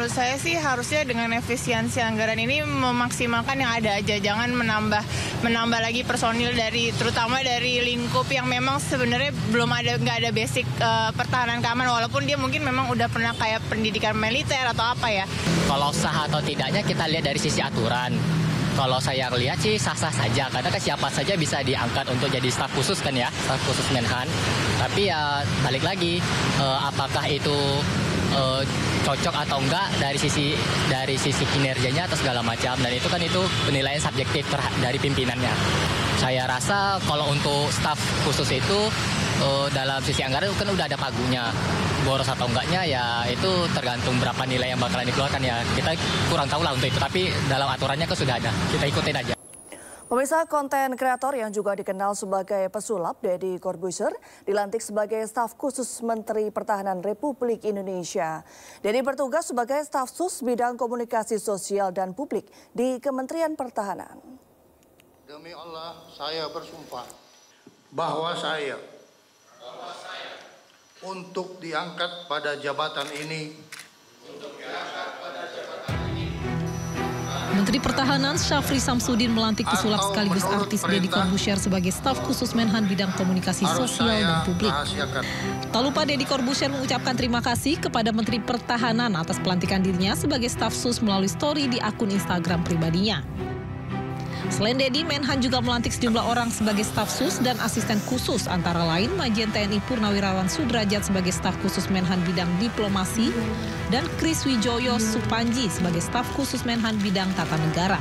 menurut saya sih harusnya dengan efisiensi anggaran ini memaksimalkan yang ada aja, jangan menambah lagi personil terutama dari lingkup yang memang sebenarnya nggak ada basic pertahanan keamanan, walaupun dia mungkin memang udah pernah kayak pendidikan militer atau apa ya. Kalau sah atau tidaknya kita lihat dari sisi aturan. Kalau saya lihat sih sah-sah saja, karena siapa saja bisa diangkat untuk jadi staf khusus kan ya, staf khusus Menhan. Tapi ya balik lagi, apakah itu cocok atau enggak dari sisi kinerjanya atau segala macam, dan itu penilaian subjektif dari pimpinannya. Saya rasa kalau untuk staf khusus itu dalam sisi anggaran kan udah ada pagunya. Boros atau enggaknya ya itu tergantung berapa nilai yang bakalan dikeluarkan ya. Kita kurang tahu lah untuk itu, tapi dalam aturannya kan sudah ada. Kita ikutin aja. Pemirsa, konten kreator yang juga dikenal sebagai pesulap, Deddy Corbuzier, dilantik sebagai staf khusus Menteri Pertahanan Republik Indonesia. Deddy bertugas sebagai staf sus bidang komunikasi sosial dan publik di Kementerian Pertahanan. Demi Allah, saya bersumpah bahwa saya untuk diangkat pada jabatan ini. Menteri Pertahanan Syafri Samsudin melantik pesulap sekaligus artis Deddy Corbuzier sebagai staf khusus Menhan bidang komunikasi sosial dan publik. Tak lupa Deddy Corbuzier mengucapkan terima kasih kepada Menteri Pertahanan atas pelantikan dirinya sebagai staf sus melalui story di akun Instagram pribadinya. Selain Deddy, Menhan juga melantik sejumlah orang sebagai staf sus dan asisten khusus, antara lain Majen TNI Purnawirawan Sudrajat sebagai staf khusus Menhan bidang diplomasi dan Kris Wijoyo Supanji sebagai staf khusus Menhan bidang tata negara.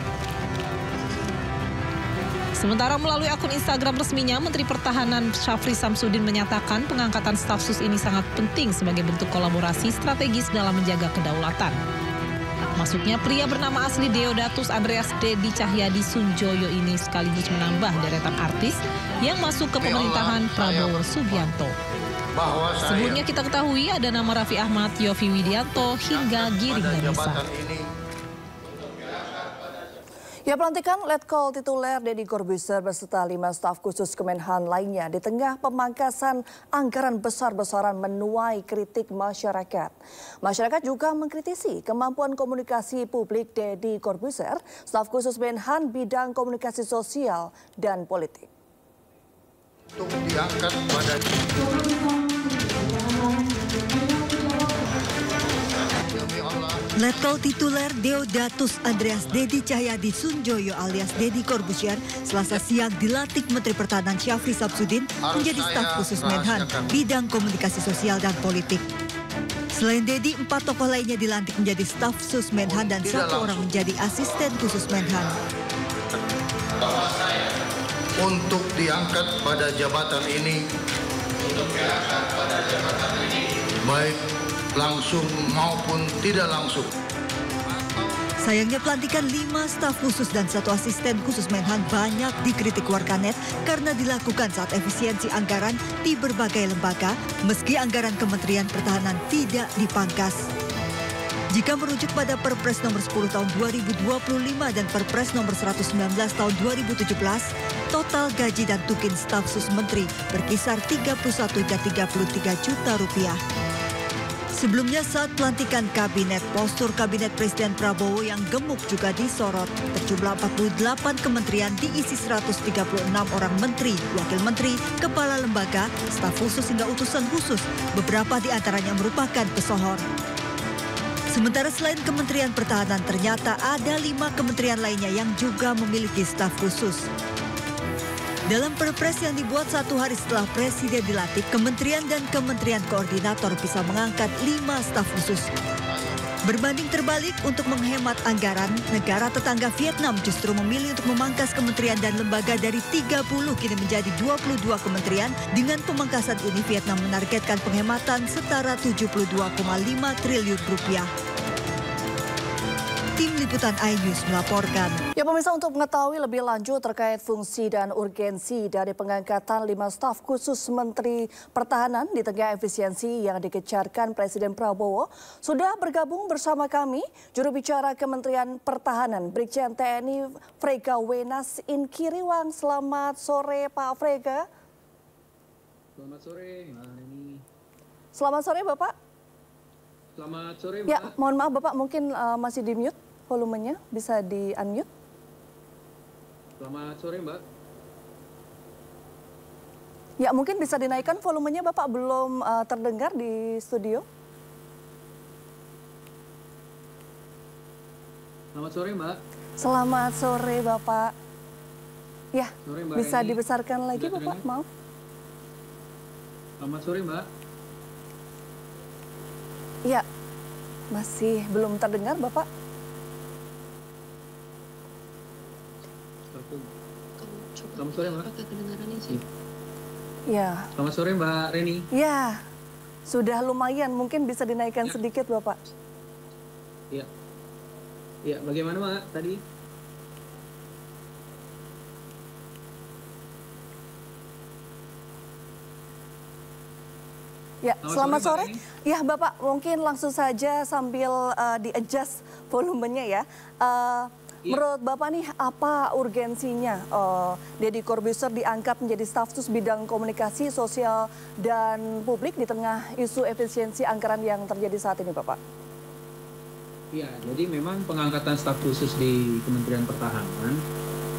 Sementara melalui akun Instagram resminya, Menteri Pertahanan Syafri Samsudin menyatakan pengangkatan staf sus ini sangat penting sebagai bentuk kolaborasi strategis dalam menjaga kedaulatan. Masuknya pria bernama asli Deodatus Andreas Deddy Cahyadi Sunjoyo ini sekaligus menambah deretan artis yang masuk ke pemerintahan Prabowo Subianto. Sebelumnya kita ketahui ada nama Raffi Ahmad, Yovie Widianto, hingga Giring Ganesa. Ya, pelantikan Letkol tituler Deddy Corbuzier beserta 5 staf khusus Kemenhan lainnya di tengah pemangkasan anggaran besar-besaran menuai kritik masyarakat. Masyarakat juga mengkritisi kemampuan komunikasi publik Deddy Corbuzier, staf khusus Menhan bidang komunikasi sosial dan politik. Untuk diangkat pada Letkol tituler Deodatus Andreas Deddy Cahyadi Sunjoyo alias Deddy Corbuzier Selasa siang dilantik Menteri Pertahanan Syafri Samsudin menjadi staf khusus Menhan bidang komunikasi sosial dan politik. Selain Deddy, 4 tokoh lainnya dilantik menjadi staf sus Menhan dan 1 orang menjadi asisten khusus Menhan. Untuk diangkat pada jabatan ini, baik langsung maupun tidak langsung. Sayangnya pelantikan 5 staf khusus dan 1 asisten khusus Menhan banyak dikritik warganet karena dilakukan saat efisiensi anggaran di berbagai lembaga meski anggaran Kementerian Pertahanan tidak dipangkas. Jika merujuk pada Perpres nomor 10 tahun 2025 dan Perpres nomor 119 tahun 2017, total gaji dan tukin staf sus menteri berkisar 31 hingga 33 juta rupiah. Sebelumnya saat pelantikan kabinet, postur kabinet Presiden Prabowo yang gemuk juga disorot. Berjumlah 48 kementerian diisi 136 orang menteri, wakil menteri, kepala lembaga, staf khusus hingga utusan khusus. Beberapa di antaranya merupakan pesohor. Sementara selain Kementerian Pertahanan, ternyata ada 5 kementerian lainnya yang juga memiliki staf khusus. Dalam perpres yang dibuat 1 hari setelah Presiden dilantik, kementerian dan kementerian koordinator bisa mengangkat 5 staf khusus. Berbanding terbalik, untuk menghemat anggaran, negara tetangga Vietnam justru memilih untuk memangkas kementerian dan lembaga dari 30 kini menjadi 22 kementerian. Dengan pemangkasan ini, Vietnam menargetkan penghematan setara 72,5 triliun rupiah. Tim Liputan iNews melaporkan. Ya pemirsa, untuk mengetahui lebih lanjut terkait fungsi dan urgensi dari pengangkatan 5 staf khusus Menteri Pertahanan di tengah efisiensi yang dikejarkan Presiden Prabowo, sudah bergabung bersama kami juru bicara Kementerian Pertahanan Brigjen TNI Frega Wenas Inkiriwang. Selamat sore Pak Frega. Selamat sore Mbak Neni. Selamat sore Bapak. Selamat sore, Mbak. Ya, mohon maaf Bapak, mungkin masih di mute volumenya, bisa di unmute. Selamat sore, Mbak. Ya, mungkin bisa dinaikkan volumenya, Bapak belum terdengar di studio. Selamat sore, Mbak. Selamat sore, Bapak. Ya, Sore, Mbak bisa Reni. dibesarkan lagi, Sudah Bapak, terdengar? maaf. Selamat sore, Mbak. Ya, masih belum terdengar, Bapak. Selamat sore, Mbak. Ya, Selamat sore, Mbak Reni. ya, sudah lumayan, mungkin bisa dinaikkan sedikit, Bapak. Iya. Iya, bagaimana, Mbak, tadi? Ya, selamat sore. Mbak Reni. Ya, Bapak, mungkin langsung saja sambil di-adjust volumenya ya. Menurut Bapak nih, apa urgensinya Deddy Corbuzier diangkat menjadi staf khusus bidang komunikasi sosial dan publik di tengah isu efisiensi anggaran yang terjadi saat ini, Bapak? Iya, jadi memang pengangkatan staf khusus di Kementerian Pertahanan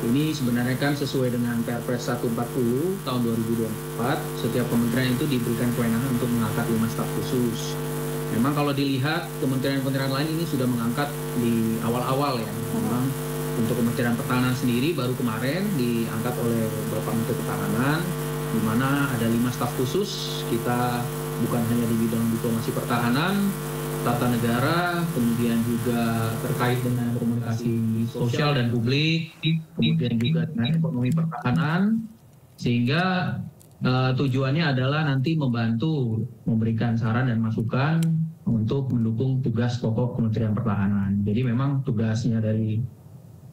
ini sebenarnya kan sesuai dengan Perpres 140 tahun 2024, setiap kementerian itu diberikan kewenangan untuk mengangkat 5 staf khusus. Memang kalau dilihat kementerian-kementerian lain ini sudah mengangkat di awal-awal ya. Memang untuk Kementerian Pertahanan sendiri baru kemarin diangkat oleh Bapak Menteri Pertahanan, di mana ada 5 staf khusus. Kita bukan hanya di bidang diplomasi pertahanan, tata negara, kemudian juga terkait dengan komunikasi sosial dan publik, kemudian juga dengan ekonomi pertahanan, sehingga tujuannya adalah nanti membantu memberikan saran dan masukan untuk mendukung tugas pokok Kementerian Pertahanan. Jadi memang tugasnya dari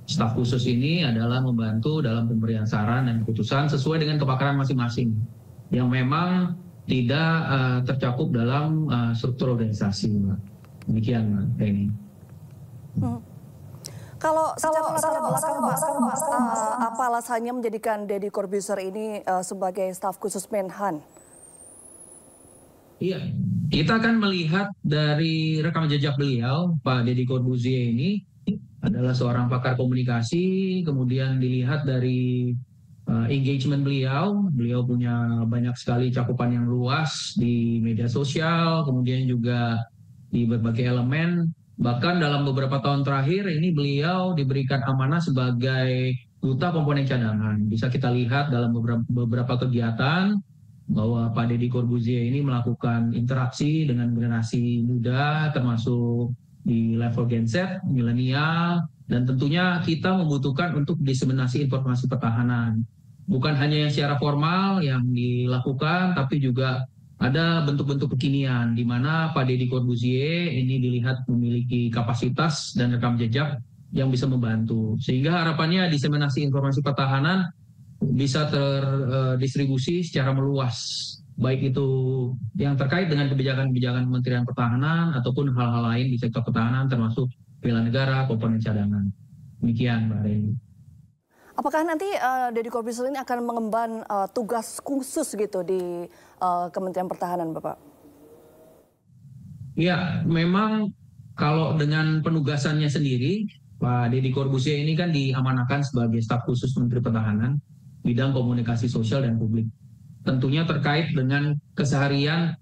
staf khusus ini adalah membantu dalam pemberian saran dan keputusan sesuai dengan kepakaran masing-masing yang memang tidak tercakup dalam struktur organisasi. Demikian, Mbak Reni. Kalau secara latar belakang, Mas, apa alasannya menjadikan Deddy Corbuzier ini sebagai staf khusus Menhan? Iya, kita akan melihat dari rekam jejak beliau, Pak Deddy Corbuzier ini adalah seorang pakar komunikasi, kemudian dilihat dari engagement beliau punya banyak sekali cakupan yang luas di media sosial, kemudian juga di berbagai elemen. Bahkan dalam beberapa tahun terakhir ini beliau diberikan amanah sebagai duta komponen cadangan. Bisa kita lihat dalam beberapa kegiatan bahwa Pak Deddy Corbuzier ini melakukan interaksi dengan generasi muda, termasuk di level Gen Z, milenial, dan tentunya kita membutuhkan untuk diseminasi informasi pertahanan. Bukan hanya yang secara formal yang dilakukan, tapi juga ada bentuk-bentuk kekinian di mana Pak Deddy Corbuzier ini dilihat memiliki kapasitas dan rekam jejak yang bisa membantu. Sehingga harapannya diseminasi informasi pertahanan bisa terdistribusi secara meluas, baik itu yang terkait dengan kebijakan-kebijakan Kementerian Pertahanan ataupun hal-hal lain di sektor pertahanan termasuk bela negara, komponen cadangan. Demikian, Mbak Reni. Apakah nanti Deddy Corbuzier ini akan mengemban tugas khusus gitu di Kementerian Pertahanan, Bapak? Ya, memang kalau dengan penugasannya sendiri, Pak Deddy Corbuzier ini kan diamanahkan sebagai staf khusus Menteri Pertahanan, bidang komunikasi sosial dan publik. Tentunya terkait dengan keseharian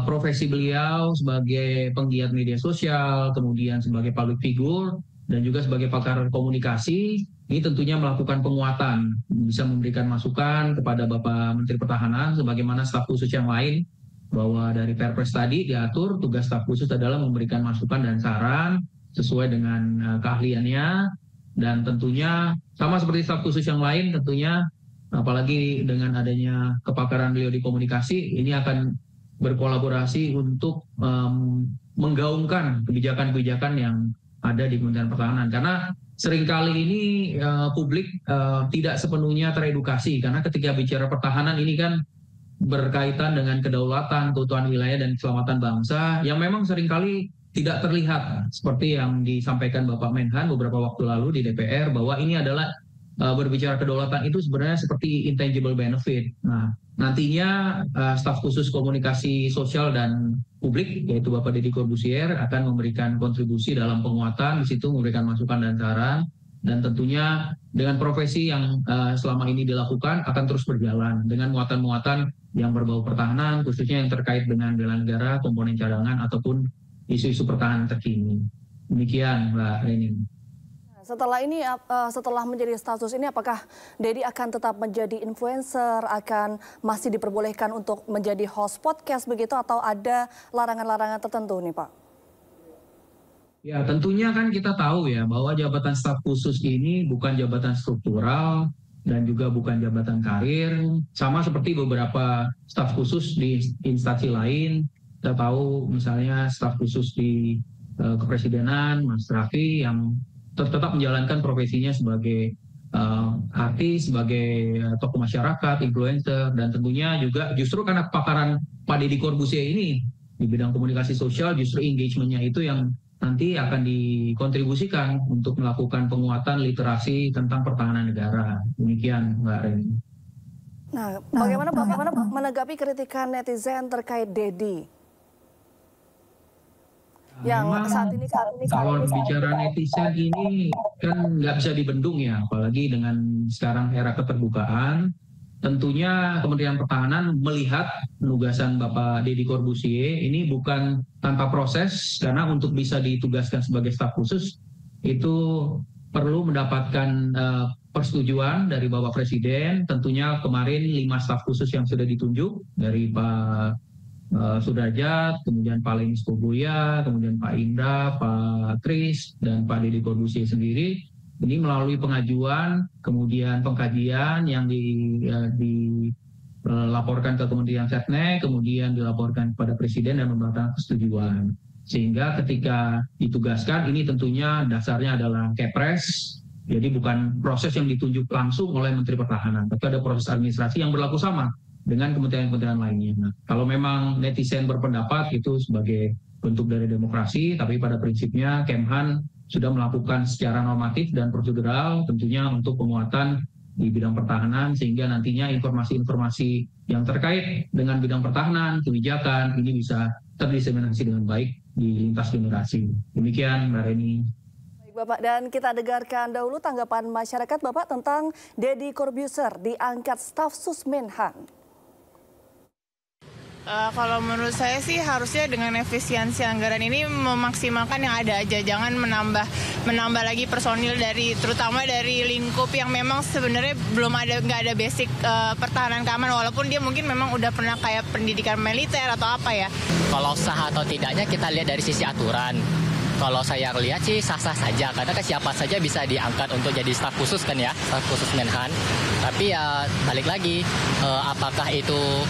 profesi beliau sebagai penggiat media sosial, kemudian sebagai public figure, dan juga sebagai pakar komunikasi. Ini tentunya melakukan penguatan, bisa memberikan masukan kepada Bapak Menteri Pertahanan sebagaimana staf khusus yang lain, bahwa dari Perpres tadi diatur tugas staf khusus adalah memberikan masukan dan saran sesuai dengan keahliannya, dan tentunya sama seperti staf khusus yang lain tentunya, apalagi dengan adanya kepakaran beliau di komunikasi, ini akan berkolaborasi untuk menggaungkan kebijakan-kebijakan yang ada di Kementerian Pertahanan. Karena seringkali ini publik tidak sepenuhnya teredukasi, karena ketika bicara pertahanan ini kan berkaitan dengan kedaulatan, keutuhan wilayah, dan keselamatan bangsa yang memang seringkali tidak terlihat, seperti yang disampaikan Bapak Menhan beberapa waktu lalu di DPR, bahwa ini adalah berbicara kedaulatan itu sebenarnya seperti intangible benefit. Nah, nantinya staf khusus komunikasi sosial dan publik, yaitu Bapak Deddy Corbuzier, akan memberikan kontribusi dalam penguatan, di situ memberikan masukan dan saran, dan tentunya dengan profesi yang selama ini dilakukan akan terus berjalan dengan muatan-muatan yang berbau pertahanan, khususnya yang terkait dengan bela negara, komponen cadangan, ataupun isu-isu pertahanan terkini. Demikian, Mbak Reni. Setelah ini, setelah menjadi status ini, apakah Deddy akan tetap menjadi influencer, akan masih diperbolehkan untuk menjadi host podcast begitu, atau ada larangan-larangan tertentu nih Pak? Ya, tentunya kan kita tahu ya bahwa jabatan staf khusus ini bukan jabatan struktural dan juga bukan jabatan karir. Sama seperti beberapa staf khusus di instansi lain. Kita tahu misalnya staf khusus di kepresidenan, Mas Raffi, yang tetap menjalankan profesinya sebagai artis, sebagai tokoh masyarakat, influencer, dan tentunya juga justru karena kepakaran Pak Deddy Corbuzier ini di bidang komunikasi sosial, justru engagement-nya itu yang nanti akan dikontribusikan untuk melakukan penguatan literasi tentang pertahanan negara. Demikian, Mbak Reni. Nah, bagaimana menanggapi kritikan netizen terkait Deddy? Yang saat ini kalau bicara netizen ini kan nggak bisa dibendung ya, apalagi dengan sekarang era keterbukaan. Tentunya Kementerian Pertahanan melihat penugasan Bapak Deddy Corbuzier ini bukan tanpa proses, karena untuk bisa ditugaskan sebagai staf khusus itu perlu mendapatkan persetujuan dari Bapak Presiden. Tentunya kemarin 5 staf khusus yang sudah ditunjuk dari Pak Sudrajat, kemudian Pak Lenis Kogoya, kemudian Pak Indra, Pak Tris, dan Pak Deddy Corbuzier sendiri. Ini melalui pengajuan, kemudian pengkajian yang dilaporkan ke Kementerian Setnek, kemudian dilaporkan kepada Presiden dan memberikan persetujuan. Sehingga ketika ditugaskan, ini tentunya dasarnya adalah Kepres, jadi bukan proses yang ditunjuk langsung oleh Menteri Pertahanan, tapi ada proses administrasi yang berlaku sama dengan kementerian-kementerian lainnya. Nah, kalau memang netizen berpendapat itu sebagai bentuk dari demokrasi, tapi pada prinsipnya Kemhan sudah melakukan secara normatif dan prosedural tentunya untuk penguatan di bidang pertahanan, sehingga nantinya informasi-informasi yang terkait dengan bidang pertahanan, kebijakan ini bisa terdiseminasi dengan baik di lintas generasi. Demikian, Mbak Reni. Baik Bapak, dan kita dengarkan dahulu tanggapan masyarakat Bapak tentang Deddy Corbuzier diangkat staf sus Menhan. Kalau menurut saya sih harusnya dengan efisiensi anggaran ini memaksimalkan yang ada aja, jangan menambah lagi personil terutama dari lingkup yang memang sebenarnya nggak ada basic pertahanan keamanan, walaupun dia mungkin memang udah pernah kayak pendidikan militer atau apa ya. Kalau sah atau tidaknya kita lihat dari sisi aturan. Kalau saya lihat sih sah-sah saja, karena kan siapa saja bisa diangkat untuk jadi staf khusus kan ya, staf khusus Menhan. Tapi ya balik lagi, apakah itu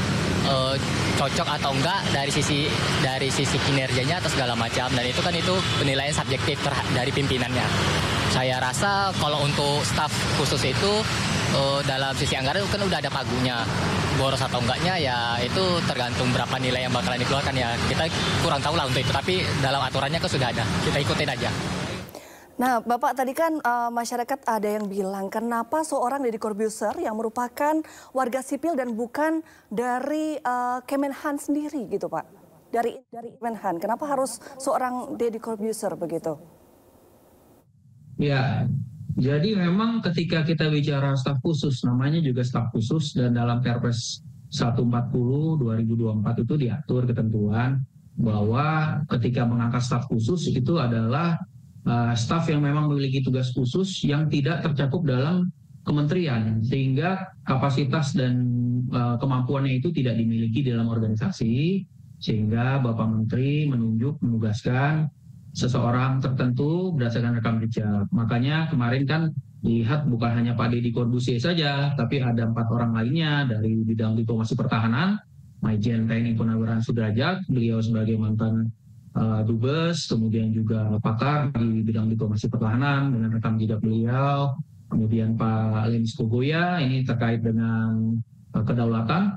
cocok atau enggak dari sisi kinerjanya atau segala macam, dan itu penilaian subjektif dari pimpinannya. Saya rasa kalau untuk staf khusus itu dalam sisi anggaran kan udah ada pagunya. Boros atau enggaknya ya itu tergantung berapa nilai yang bakalan dikeluarkan ya. Kita kurang tahu lah untuk itu, tapi dalam aturannya kan sudah ada. Kita ikutin aja. Nah, Bapak tadi kan masyarakat ada yang bilang kenapa seorang Deddy Corbuzier yang merupakan warga sipil dan bukan dari Kemenhan sendiri gitu Pak. Dari Kemenhan, kenapa harus seorang Deddy Corbuzier begitu? Ya, jadi memang ketika kita bicara staf khusus, namanya juga staf khusus, dan dalam Perpres 140 2024 itu diatur ketentuan bahwa ketika mengangkat staf khusus itu adalah staf yang memang memiliki tugas khusus yang tidak tercakup dalam kementerian, sehingga kapasitas dan kemampuannya itu tidak dimiliki dalam organisasi, sehingga Bapak Menteri menugaskan seseorang tertentu berdasarkan rekam jejak. Makanya kemarin kan lihat bukan hanya Pak Deddy Corbuzier saja, tapi ada 4 orang lainnya dari bidang diplomasi pertahanan, Majen TNI Purnawirawan Sudrajat, beliau sebagai mantan Dubes, kemudian juga pakar di bidang diplomasi pertahanan dengan rekam jejak beliau, kemudian Pak Lenis Kogoya ini terkait dengan kedaulatan,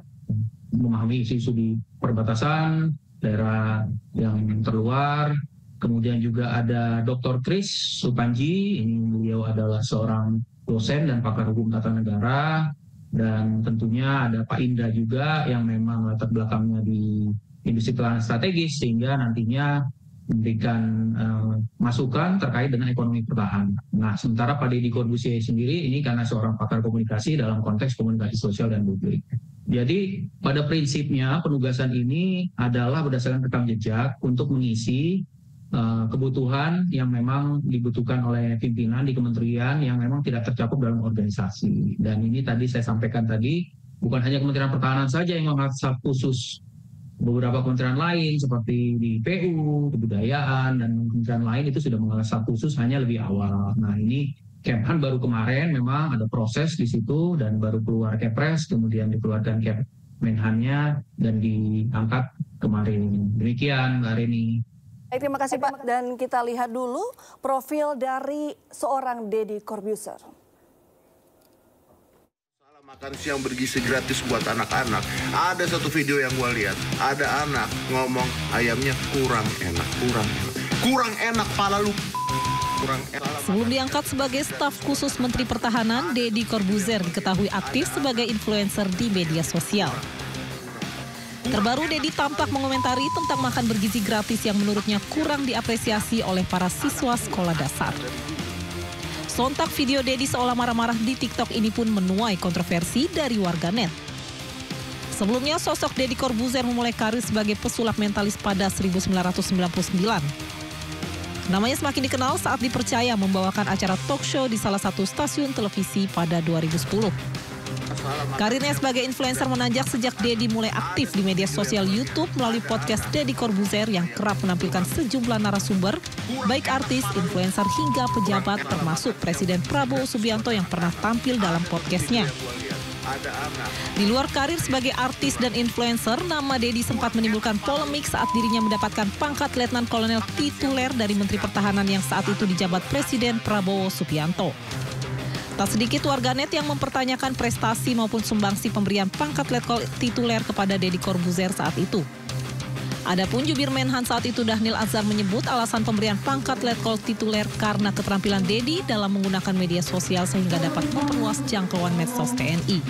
memahami isu-isu di perbatasan daerah yang terluar. Kemudian juga ada Dr. Tris Supanji, ini beliau adalah seorang dosen dan pakar hukum tata negara, dan tentunya ada Pak Indra juga yang memang latar belakangnya di industri pertahanan strategis, sehingga nantinya memberikan masukan terkait dengan ekonomi pertahanan. Nah, sementara Pak Deddy Corbuzier sendiri ini karena seorang pakar komunikasi dalam konteks komunikasi sosial dan publik. Jadi pada prinsipnya penugasan ini adalah berdasarkan rekam jejak untuk mengisi kebutuhan yang memang dibutuhkan oleh pimpinan di kementerian yang memang tidak tercakup dalam organisasi. Dan ini tadi saya sampaikan tadi, bukan hanya Kementerian Pertahanan saja yang mengangkat staf khusus, beberapa kementerian lain seperti di PU, kebudayaan, dan kementerian lain itu sudah mengangkat staf khusus hanya lebih awal. Nah, ini Kemhan baru kemarin memang ada proses di situ dan baru keluar Kepres, kemudian dikeluarkan Menhannya dan diangkat kemarin. Demikian, Mbak Reni. Terima kasih Pak, dan kita lihat dulu profil dari seorang Deddy Corbuzier. Makan siang bergizi gratis buat anak-anak. Ada satu video yang gue lihat, ada anak ngomong ayamnya kurang enak pala lu. Sebelum diangkat sebagai staf khusus Menteri Pertahanan, Deddy Corbuzier diketahui aktif sebagai influencer di media sosial. Terbaru, Deddy tampak mengomentari tentang makan bergizi gratis yang menurutnya kurang diapresiasi oleh para siswa sekolah dasar. Sontak video Deddy seolah marah-marah di TikTok ini pun menuai kontroversi dari warganet. Sebelumnya, sosok Deddy Corbuzier memulai karir sebagai pesulap mentalis pada 1999. Namanya semakin dikenal saat dipercaya membawakan acara talk show di salah satu stasiun televisi pada 2010. Karirnya sebagai influencer menanjak sejak Deddy mulai aktif di media sosial YouTube melalui podcast Deddy Corbuzier yang kerap menampilkan sejumlah narasumber, baik artis, influencer hingga pejabat termasuk Presiden Prabowo Subianto yang pernah tampil dalam podcastnya. Di luar karir sebagai artis dan influencer, nama Deddy sempat menimbulkan polemik saat dirinya mendapatkan pangkat Letnan Kolonel tituler dari Menteri Pertahanan yang saat itu dijabat Presiden Prabowo Subianto. Tak sedikit warganet yang mempertanyakan prestasi maupun sumbangsi pemberian pangkat Letkol tituler kepada Deddy Corbuzier saat itu. Adapun jubir Menhan saat itu Dhanil Anzar menyebut alasan pemberian pangkat Letkol tituler karena keterampilan Deddy dalam menggunakan media sosial sehingga dapat memperluas jangkauan medsos TNI.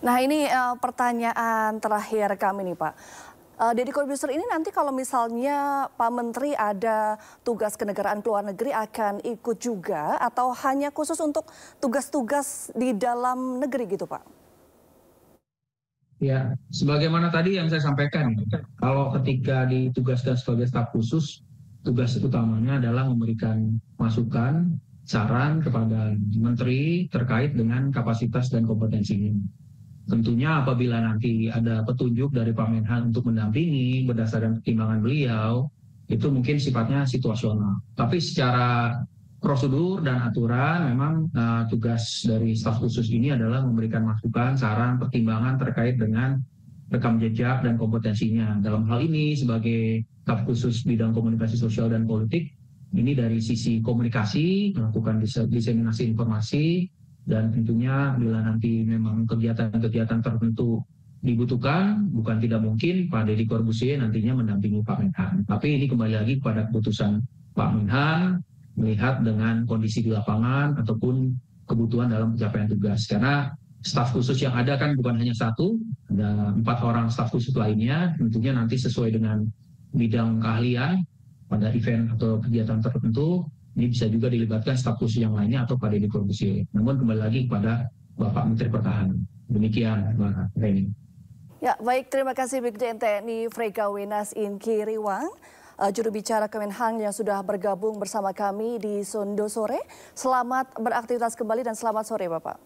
Nah, ini pertanyaan terakhir kami nih Pak. Deddy Corbuzier ini nanti kalau misalnya Pak Menteri ada tugas kenegaraan ke luar negeri akan ikut juga atau hanya khusus untuk tugas-tugas di dalam negeri gitu Pak? Ya, sebagaimana tadi yang saya sampaikan, kalau ketika ditugaskan sebagai staf khusus, tugas utamanya adalah memberikan masukan, saran kepada Menteri terkait dengan kapasitas dan kompetensinya. Tentunya apabila nanti ada petunjuk dari Pak Menhan untuk mendampingi berdasarkan pertimbangan beliau, itu mungkin sifatnya situasional. Tapi secara prosedur dan aturan memang tugas dari staf khusus ini adalah memberikan masukan, saran, pertimbangan terkait dengan rekam jejak dan kompetensinya. Dalam hal ini sebagai staf khusus bidang komunikasi sosial dan politik, ini dari sisi komunikasi, melakukan diseminasi informasi, dan tentunya bila nanti memang kegiatan-kegiatan tertentu dibutuhkan, bukan tidak mungkin Pak Deddy Corbuzier nantinya mendampingi Pak Menhan. Tapi ini kembali lagi kepada keputusan Pak Menhan, melihat dengan kondisi di lapangan ataupun kebutuhan dalam pencapaian tugas. Karena staf khusus yang ada kan bukan hanya satu, ada 4 orang staf khusus lainnya, tentunya nanti sesuai dengan bidang keahlian pada event atau kegiatan tertentu. Ini bisa juga dilibatkan staf khusus yang lainnya atau Pak Deddy Corbuzier. Namun kembali lagi kepada Bapak Menteri Pertahanan. Demikian, Mbak Reni. Ya, baik. Terima kasih Brigjen TNI Frega Wenas Inki Riwang, juru bicara Kemenhan yang sudah bergabung bersama kami di Sondo sore. Selamat beraktivitas kembali dan selamat sore, Bapak.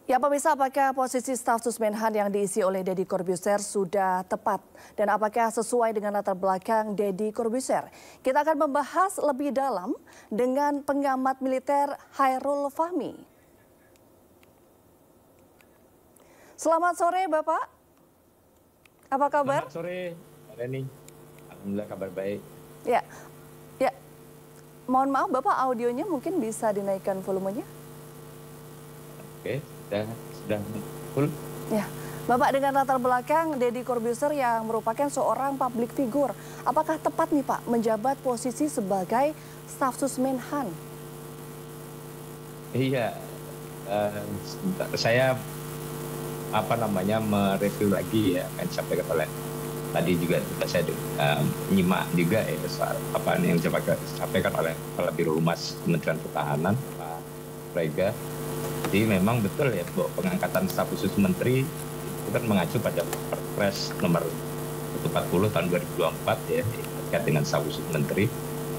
Ya pemirsa, apakah posisi staf sus Menhan yang diisi oleh Deddy Corbuzier sudah tepat? Dan apakah sesuai dengan latar belakang Deddy Corbuzier? Kita akan membahas lebih dalam dengan pengamat militer Hairul Fahmi. Selamat sore Bapak, apa kabar? Selamat sore Mbak Reni, alhamdulillah kabar baik. Ya, mohon maaf Bapak, audionya mungkin bisa dinaikkan volumenya. Oke. Sudah full? Ya, Bapak, dengan latar belakang Deddy Corbuzier yang merupakan seorang public figure, apakah tepat nih Pak menjabat posisi sebagai staf sus Menhan? Iya, saya mereview lagi ya yang disampaikan oleh tadi juga saya nyimak juga ya soal apa yang disampaikan oleh Kepala Biro Humas Kementerian Pertahanan Pak Frega. Jadi memang betul ya bahwa pengangkatan staf khusus menteri itu kan mengacu pada Perpres nomor 140 tahun 2024 ya terkait dengan staf khusus menteri.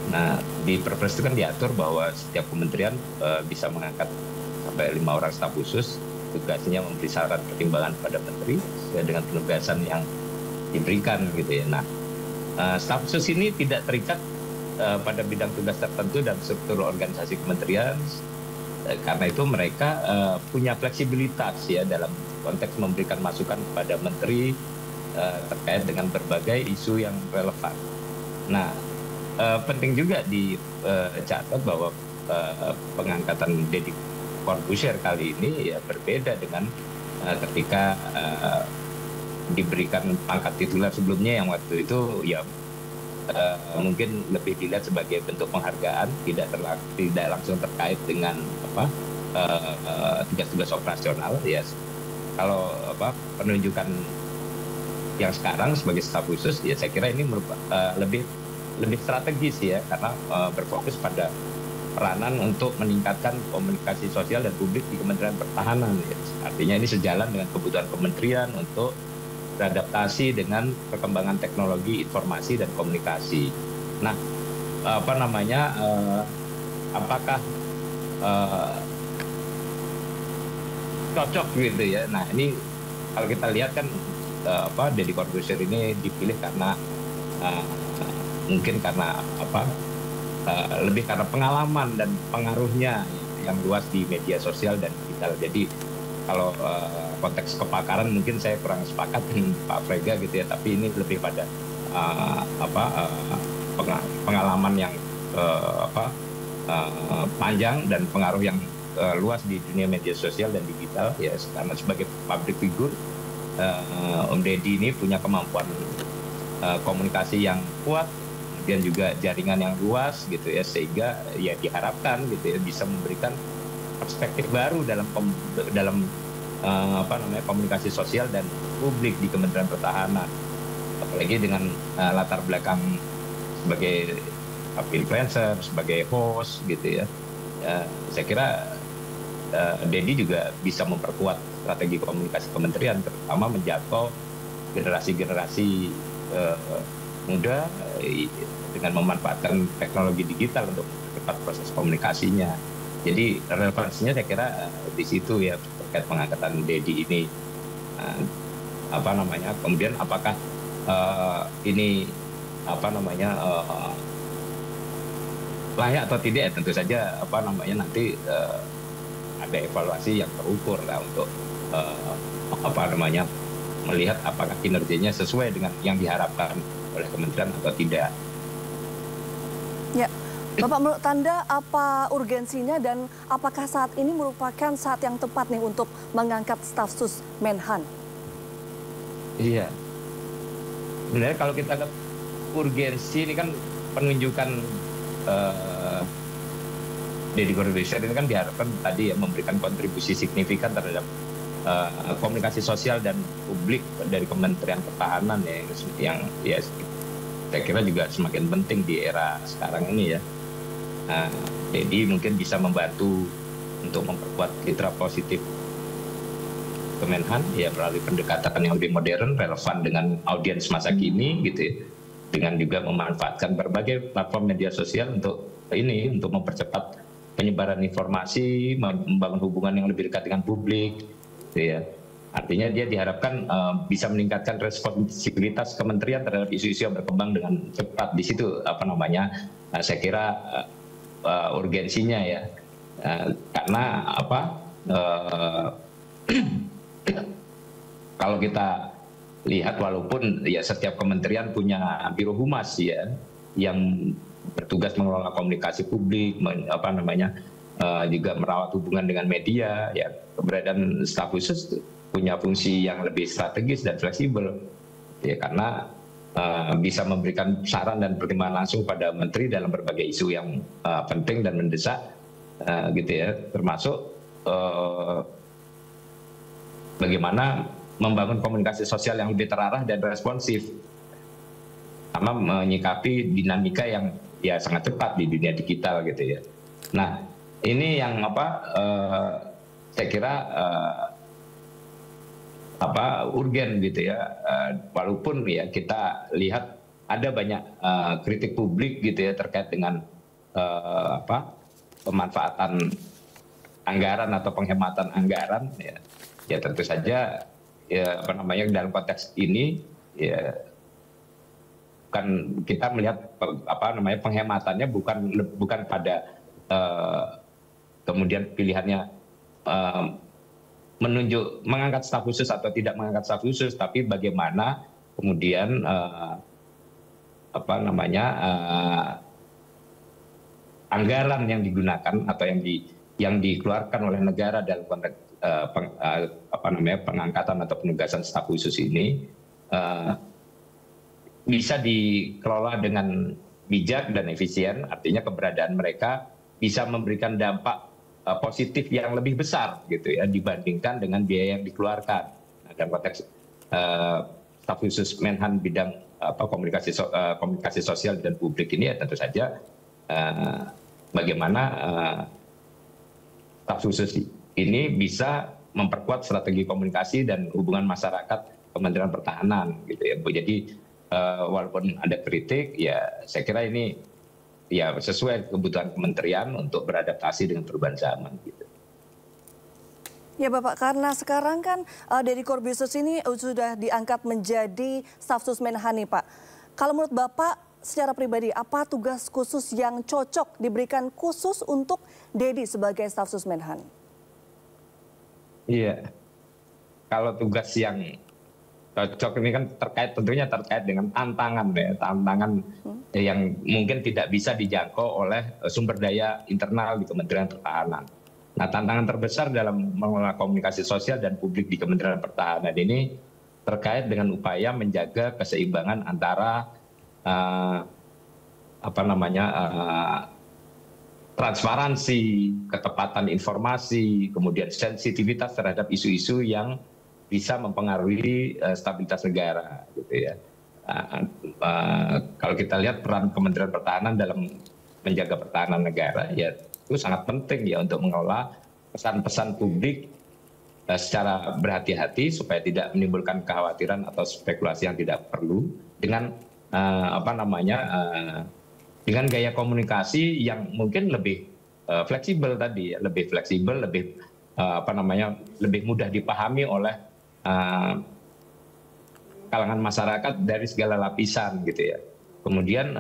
Nah di Perpres itu kan diatur bahwa setiap kementerian bisa mengangkat sampai 5 orang staf khusus. Tugasnya memberi saran pertimbangan pada menteri sesuai dengan penugasan yang diberikan gitu ya. Nah staf khusus ini tidak terikat pada bidang tugas tertentu dan struktur organisasi kementerian. Karena itu mereka punya fleksibilitas ya dalam konteks memberikan masukan kepada menteri terkait dengan berbagai isu yang relevan. Nah, penting juga dicatat bahwa pengangkatan Deddy Corbuzier kali ini ya berbeda dengan ketika diberikan pangkat tituler sebelumnya yang waktu itu ya mungkin lebih dilihat sebagai bentuk penghargaan, tidak langsung terkait dengan tugas-tugas operasional ya. Kalau penunjukan yang sekarang sebagai staf khusus ya saya kira ini lebih strategis ya karena berfokus pada peranan untuk meningkatkan komunikasi sosial dan publik di Kementerian Pertahanan ya. Artinya ini sejalan dengan kebutuhan kementerian untuk beradaptasi dengan perkembangan teknologi informasi dan komunikasi. Nah, apakah cocok gitu ya? Nah, ini kalau kita lihat kan Deddy Corbuzier ini dipilih karena mungkin karena lebih karena pengalaman dan pengaruhnya yang luas di media sosial dan digital. Jadi kalau konteks kepakaran mungkin saya kurang sepakat dengan Pak Frega gitu ya, tapi ini lebih pada pengalaman yang panjang dan pengaruh yang luas di dunia media sosial dan digital ya. Karena sebagai public figure Om Deddy ini punya kemampuan komunikasi yang kuat, kemudian juga jaringan yang luas gitu ya, sehingga ya diharapkan gitu ya bisa memberikan perspektif baru dalam komunikasi sosial dan publik di Kementerian Pertahanan, apalagi dengan latar belakang sebagai influencer, sebagai host gitu ya. Saya kira Deddy juga bisa memperkuat strategi komunikasi kementerian, terutama menjangkau generasi-generasi muda dengan memanfaatkan teknologi digital untuk mempercepat proses komunikasinya. Jadi relevansinya saya kira di situ ya terkait pengangkatan Deddy ini. Kemudian apakah ini layak atau tidak? Ya, tentu saja nanti ada evaluasi yang terukur lah untuk melihat apakah kinerjanya sesuai dengan yang diharapkan oleh kementerian atau tidak. Ya. Bapak, menurut Anda apa urgensinya dan apakah saat ini merupakan saat yang tepat nih untuk mengangkat staf sus Menhan? Iya. Sebenarnya kalau kita lihat urgensi ini kan penunjukan Deddy Corbuzier ini kan diharapkan tadi ya memberikan kontribusi signifikan terhadap komunikasi sosial dan publik dari Kementerian Pertahanan ya, yang ya saya kira juga semakin penting di era sekarang ini ya. Deddy mungkin bisa membantu untuk memperkuat citra positif Kemenhan ya melalui pendekatan yang lebih modern, relevan dengan audiens masa kini gitu ya. Dengan juga memanfaatkan berbagai platform media sosial untuk mempercepat penyebaran informasi, membangun hubungan yang lebih dekat dengan publik gitu ya. Artinya dia diharapkan bisa meningkatkan responsibilitas kementerian terhadap isu-isu yang berkembang dengan cepat. Di situ saya kira urgensinya ya, karena kalau kita lihat walaupun ya setiap kementerian punya biro humas ya yang bertugas mengelola komunikasi publik, juga merawat hubungan dengan media ya, keberadaan staf khusus punya fungsi yang lebih strategis dan fleksibel, ya, karena bisa memberikan saran dan pertimbangan langsung pada menteri dalam berbagai isu yang penting dan mendesak, gitu ya, termasuk bagaimana membangun komunikasi sosial yang lebih terarah dan responsif, sama menyikapi dinamika yang ya sangat cepat di dunia digital, gitu ya. Nah, ini yang saya kira urgen, gitu ya, walaupun ya kita lihat ada banyak kritik publik, gitu ya, terkait dengan pemanfaatan anggaran atau penghematan anggaran, ya tentu saja ya dalam konteks ini ya kan kita melihat penghematannya bukan pada kemudian pilihannya mengangkat staf khusus atau tidak mengangkat staf khusus, tapi bagaimana kemudian anggaran yang digunakan atau yang dikeluarkan oleh negara dalam konteks pengangkatan atau penugasan staf khusus ini bisa dikelola dengan bijak dan efisien, artinya keberadaan mereka bisa memberikan dampak positif yang lebih besar, gitu ya, dibandingkan dengan biaya yang dikeluarkan. Nah, dalam konteks staf khusus Menhan bidang komunikasi sosial dan publik ini ya tentu saja bagaimana staf khusus ini bisa memperkuat strategi komunikasi dan hubungan masyarakat Kementerian Pertahanan, gitu ya. Jadi walaupun ada kritik, ya saya kira ini ya sesuai kebutuhan kementerian untuk beradaptasi dengan perubahan zaman, gitu. Ya Bapak, karena sekarang kan Deddy Corbuzier ini sudah diangkat menjadi staf khusus Menhan nih Pak. Kalau menurut Bapak secara pribadi, apa tugas khusus yang cocok diberikan khusus untuk Deddy sebagai staf khusus Menhan? Iya, kalau tugas yang cocok ini kan tentunya terkait dengan tantangan yang mungkin tidak bisa dijangkau oleh sumber daya internal di Kementerian Pertahanan. Nah, tantangan terbesar dalam mengelola komunikasi sosial dan publik di Kementerian Pertahanan ini terkait dengan upaya menjaga keseimbangan antara transparansi, ketepatan informasi, kemudian sensitivitas terhadap isu-isu yang bisa mempengaruhi stabilitas negara, gitu ya. Kalau kita lihat peran Kementerian Pertahanan dalam menjaga pertahanan negara, ya itu sangat penting ya untuk mengelola pesan-pesan publik secara berhati-hati supaya tidak menimbulkan kekhawatiran atau spekulasi yang tidak perlu dengan dengan gaya komunikasi yang mungkin lebih fleksibel tadi, lebih fleksibel, lebih mudah dipahami oleh kalangan masyarakat dari segala lapisan, gitu ya. Kemudian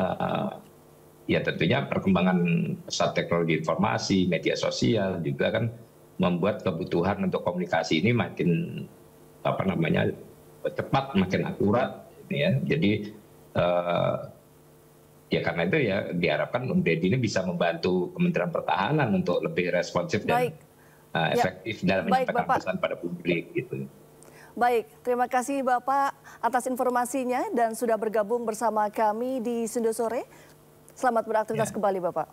ya tentunya perkembangan pesat teknologi informasi, media sosial juga kan membuat kebutuhan untuk komunikasi ini makin cepat, makin akurat, ya. Jadi ya karena itu ya diharapkan Deddy ini bisa membantu Kementerian Pertahanan untuk lebih responsif dan efektif dalam menyampaikan pesan pada publik, gitu. Baik, terima kasih Bapak atas informasinya dan sudah bergabung bersama kami di Sunda Sore. Selamat beraktivitas kembali Bapak.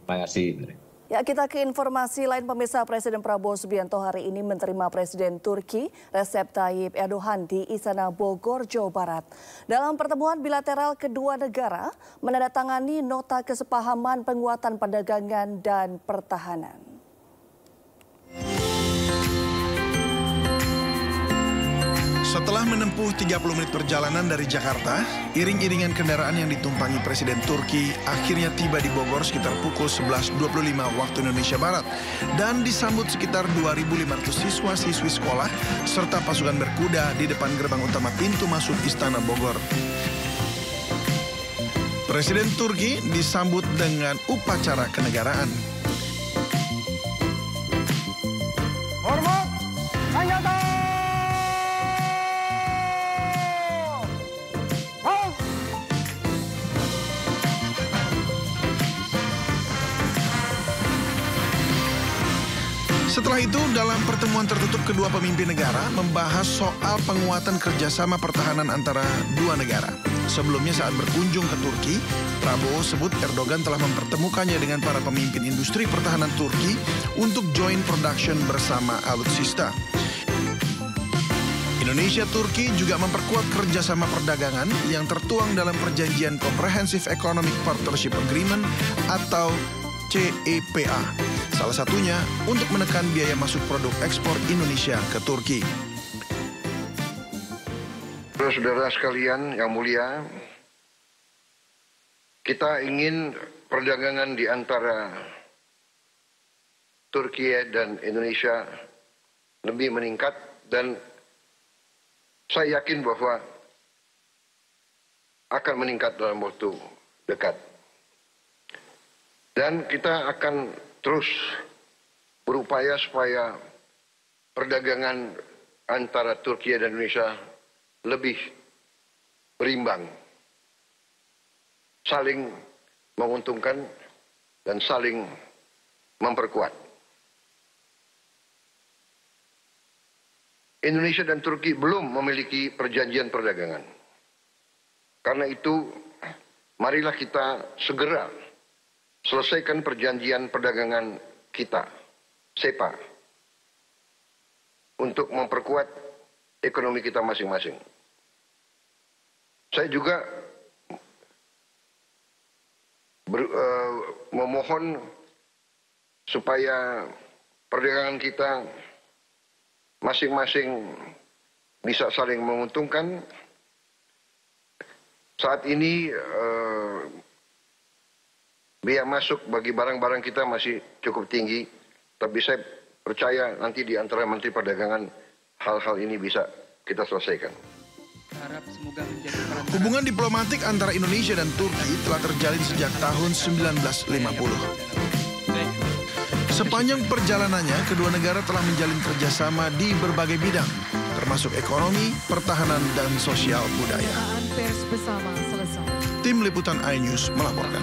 Terima kasih. Ya, kita ke informasi lain. Pemirsa, Presiden Prabowo Subianto hari ini menerima Presiden Turki Recep Tayyip Erdogan di Istana Bogor, Jawa Barat. Dalam pertemuan bilateral kedua negara menandatangani nota kesepahaman penguatan perdagangan dan pertahanan. Setelah menempuh 30 menit perjalanan dari Jakarta, iring-iringan kendaraan yang ditumpangi Presiden Turki akhirnya tiba di Bogor sekitar pukul 11.25 waktu Indonesia Barat dan disambut sekitar 2.500 siswa-siswi sekolah serta pasukan berkuda di depan gerbang utama pintu masuk Istana Bogor. Presiden Turki disambut dengan upacara kenegaraan. Hormat, senjata! Setelah itu, dalam pertemuan tertutup kedua pemimpin negara membahas soal penguatan kerjasama pertahanan antara dua negara. Sebelumnya saat berkunjung ke Turki, Prabowo sebut Erdogan telah mempertemukannya dengan para pemimpin industri pertahanan Turki untuk joint production bersama alutsista. Indonesia-Turki juga memperkuat kerjasama perdagangan yang tertuang dalam perjanjian Comprehensive Economic Partnership Agreement atau CEPA. Salah satunya untuk menekan biaya masuk produk ekspor Indonesia ke Turki. Saudara-saudara sekalian yang mulia, kita ingin perdagangan di antara Turki dan Indonesia lebih meningkat, dan saya yakin bahwa akan meningkat dalam waktu dekat. Dan kita akan terus berupaya supaya perdagangan antara Turki dan Indonesia lebih berimbang, saling menguntungkan dan saling memperkuat. Indonesia dan Turki belum memiliki perjanjian perdagangan. Karena itu, marilah kita segera selesaikan perjanjian perdagangan kita, CEPA, untuk memperkuat ekonomi kita masing-masing. Saya juga memohon supaya perdagangan kita masing-masing bisa saling menguntungkan. Saat ini biaya masuk bagi barang-barang kita masih cukup tinggi, tapi saya percaya nanti di antara Menteri Perdagangan hal-hal ini bisa kita selesaikan. Hubungan diplomatik antara Indonesia dan Turki telah terjalin sejak tahun 1950. Sepanjang perjalanannya, kedua negara telah menjalin kerjasama di berbagai bidang, termasuk ekonomi, pertahanan, dan sosial budaya. Pers bersama selesai. Tim Liputan iNews melaporkan.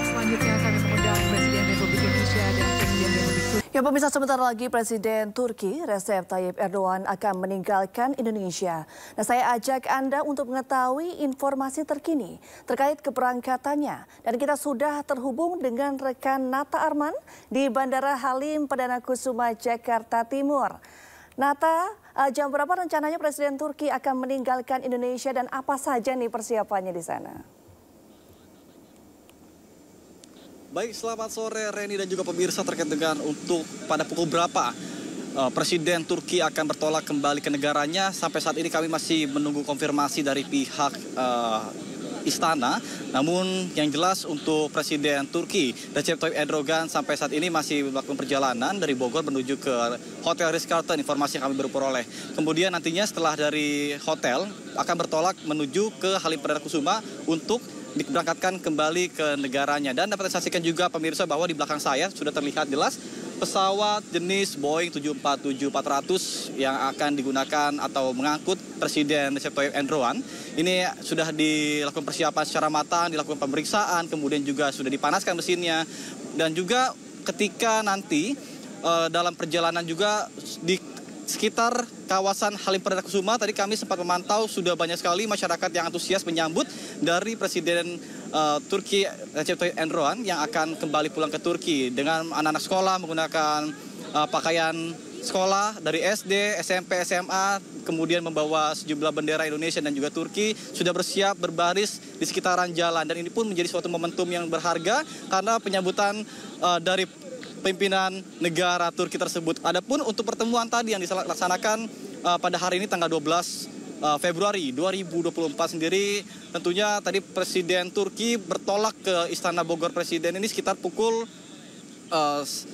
Selanjutnya kami mengundang Presiden Republik Indonesia dan Presiden Republik Turki. Ya pemirsa, sebentar lagi Presiden Turki Recep Tayyip Erdogan akan meninggalkan Indonesia. Nah, saya ajak Anda untuk mengetahui informasi terkini terkait keberangkatannya. Dan kita sudah terhubung dengan rekan Nata Arman di Bandara Halim Perdana Kusuma, Jakarta Timur. Nata, jam berapa rencananya Presiden Turki akan meninggalkan Indonesia dan apa saja nih persiapannya di sana? Baik, selamat sore Reni dan juga pemirsa, terkait dengan untuk pada pukul berapa Presiden Turki akan bertolak kembali ke negaranya. Sampai saat ini kami masih menunggu konfirmasi dari pihak istana. Namun yang jelas untuk Presiden Turki Recep Tayyip Erdogan sampai saat ini masih melakukan perjalanan dari Bogor menuju ke Hotel Ritz-Carlton, informasi yang kami baru peroleh. Kemudian nantinya setelah dari hotel akan bertolak menuju ke Halim Perdana Kusuma untuk diberangkatkan kembali ke negaranya. Dan dapat disaksikan juga pemirsa bahwa di belakang saya sudah terlihat jelas pesawat jenis Boeing 747-400 yang akan digunakan atau mengangkut Presiden Recep Tayyip Erdogan. Ini sudah dilakukan persiapan secara matang, dilakukan pemeriksaan, kemudian juga sudah dipanaskan mesinnya. Dan juga ketika nanti dalam perjalanan juga di sekitar kawasan Halim Perdana Kusuma, tadi kami sempat memantau sudah banyak sekali masyarakat yang antusias menyambut dari Presiden Turki Recep Tayyip Erdogan yang akan kembali pulang ke Turki dengan anak-anak sekolah menggunakan pakaian sekolah dari SD, SMP, SMA, kemudian membawa sejumlah bendera Indonesia dan juga Turki, sudah bersiap berbaris di sekitaran jalan. Dan ini pun menjadi suatu momentum yang berharga karena penyambutan dari pimpinan negara Turki tersebut. Adapun untuk pertemuan tadi yang dilaksanakan pada hari ini tanggal 12 Februari 2024 sendiri, tentunya tadi Presiden Turki bertolak ke Istana Bogor Presiden ini sekitar pukul 11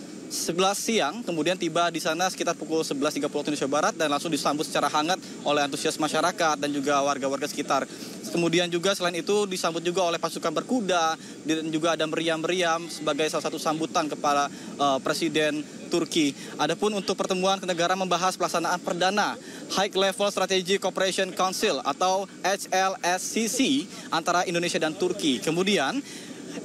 siang, kemudian tiba di sana sekitar pukul 11.30 Indonesia Barat dan langsung disambut secara hangat oleh antusias masyarakat dan juga warga-warga sekitar. Kemudian juga selain itu disambut juga oleh pasukan berkuda dan juga ada meriam-meriam sebagai salah satu sambutan kepada Presiden Turki. Adapun untuk pertemuan negara membahas pelaksanaan perdana High Level Strategic Cooperation Council atau HLSCC antara Indonesia dan Turki. Kemudian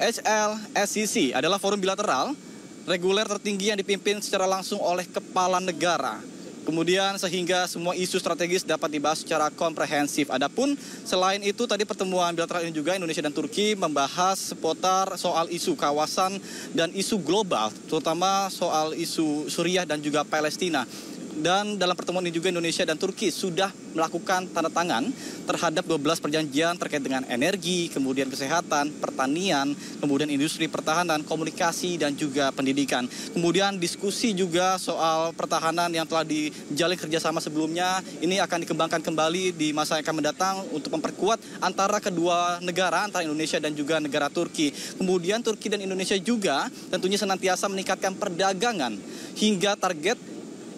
HLSCC adalah forum bilateral reguler tertinggi yang dipimpin secara langsung oleh kepala negara. Kemudian sehingga semua isu strategis dapat dibahas secara komprehensif. Adapun selain itu tadi pertemuan bilateral ini juga Indonesia dan Turki membahas seputar soal isu kawasan dan isu global, terutama soal isu Suriah dan juga Palestina. Dan dalam pertemuan ini juga Indonesia dan Turki sudah melakukan tanda tangan terhadap 12 perjanjian terkait dengan energi, kemudian kesehatan, pertanian, kemudian industri pertahanan, komunikasi, dan juga pendidikan. Kemudian diskusi juga soal pertahanan yang telah dijalin kerjasama sebelumnya, ini akan dikembangkan kembali di masa yang akan mendatang untuk memperkuat antara kedua negara, antara Indonesia dan juga negara Turki. Kemudian Turki dan Indonesia juga tentunya senantiasa meningkatkan perdagangan hingga target